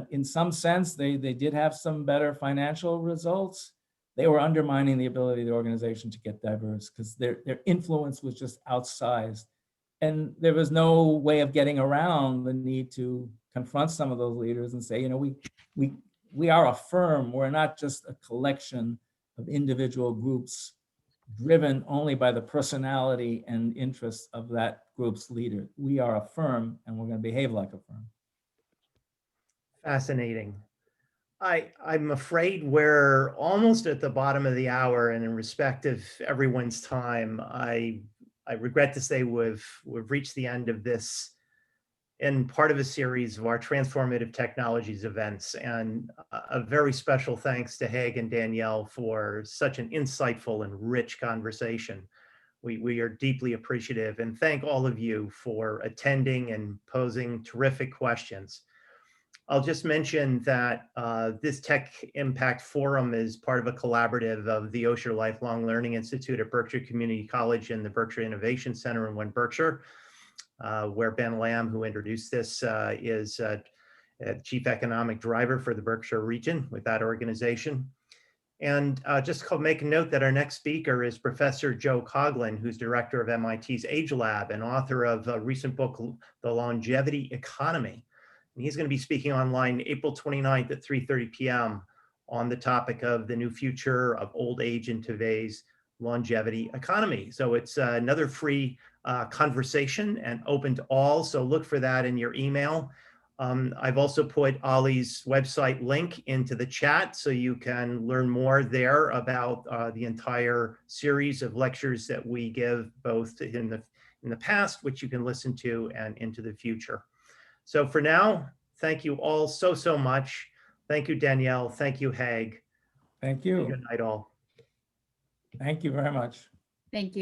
in some sense, they did have some better financial results, they were undermining the ability of the organization to get diverse because their influence was just outsized. And there was no way of getting around the need to confront some of those leaders and say, we are a firm. We're not just a collection of individual groups driven only by the personality and interests of that group's leader. We are a firm, and we're going to behave like a firm. Fascinating. I'm afraid we're almost at the bottom of the hour, and in respect of everyone's time, I regret to say we've reached the end of this and part of a series of our Transformative Technologies events. And a very special thanks to Haig and Danielle for such an insightful and rich conversation. We are deeply appreciative, and thank all of you for attending and posing terrific questions. I'll just mention that this Tech Impact Forum is part of a collaborative of the Osher Lifelong Learning Institute at Berkshire Community College and the Berkshire Innovation Center in Berkshire, where Ben Lamb, who introduced this, is Chief Economic Driver for the Berkshire region with that organization. And just make a note that our next speaker is Professor Joe Coughlin, who's director of MIT's Age Lab and author of a recent book, The Longevity Economy. And he's going to be speaking online April 29th at 3:30 p.m. on the topic of the new future of old age in today's longevity economy. So it's another free conversation and open to all. So look for that in your email. I've also put Ollie's website link into the chat so you can learn more there about the entire series of lectures that we give both in the past, which you can listen to, and into the future. So for now, thank you all so much. Thank you, Danielle. Thank you, Haig. Thank you. Good night, all. Thank you very much. Thank you.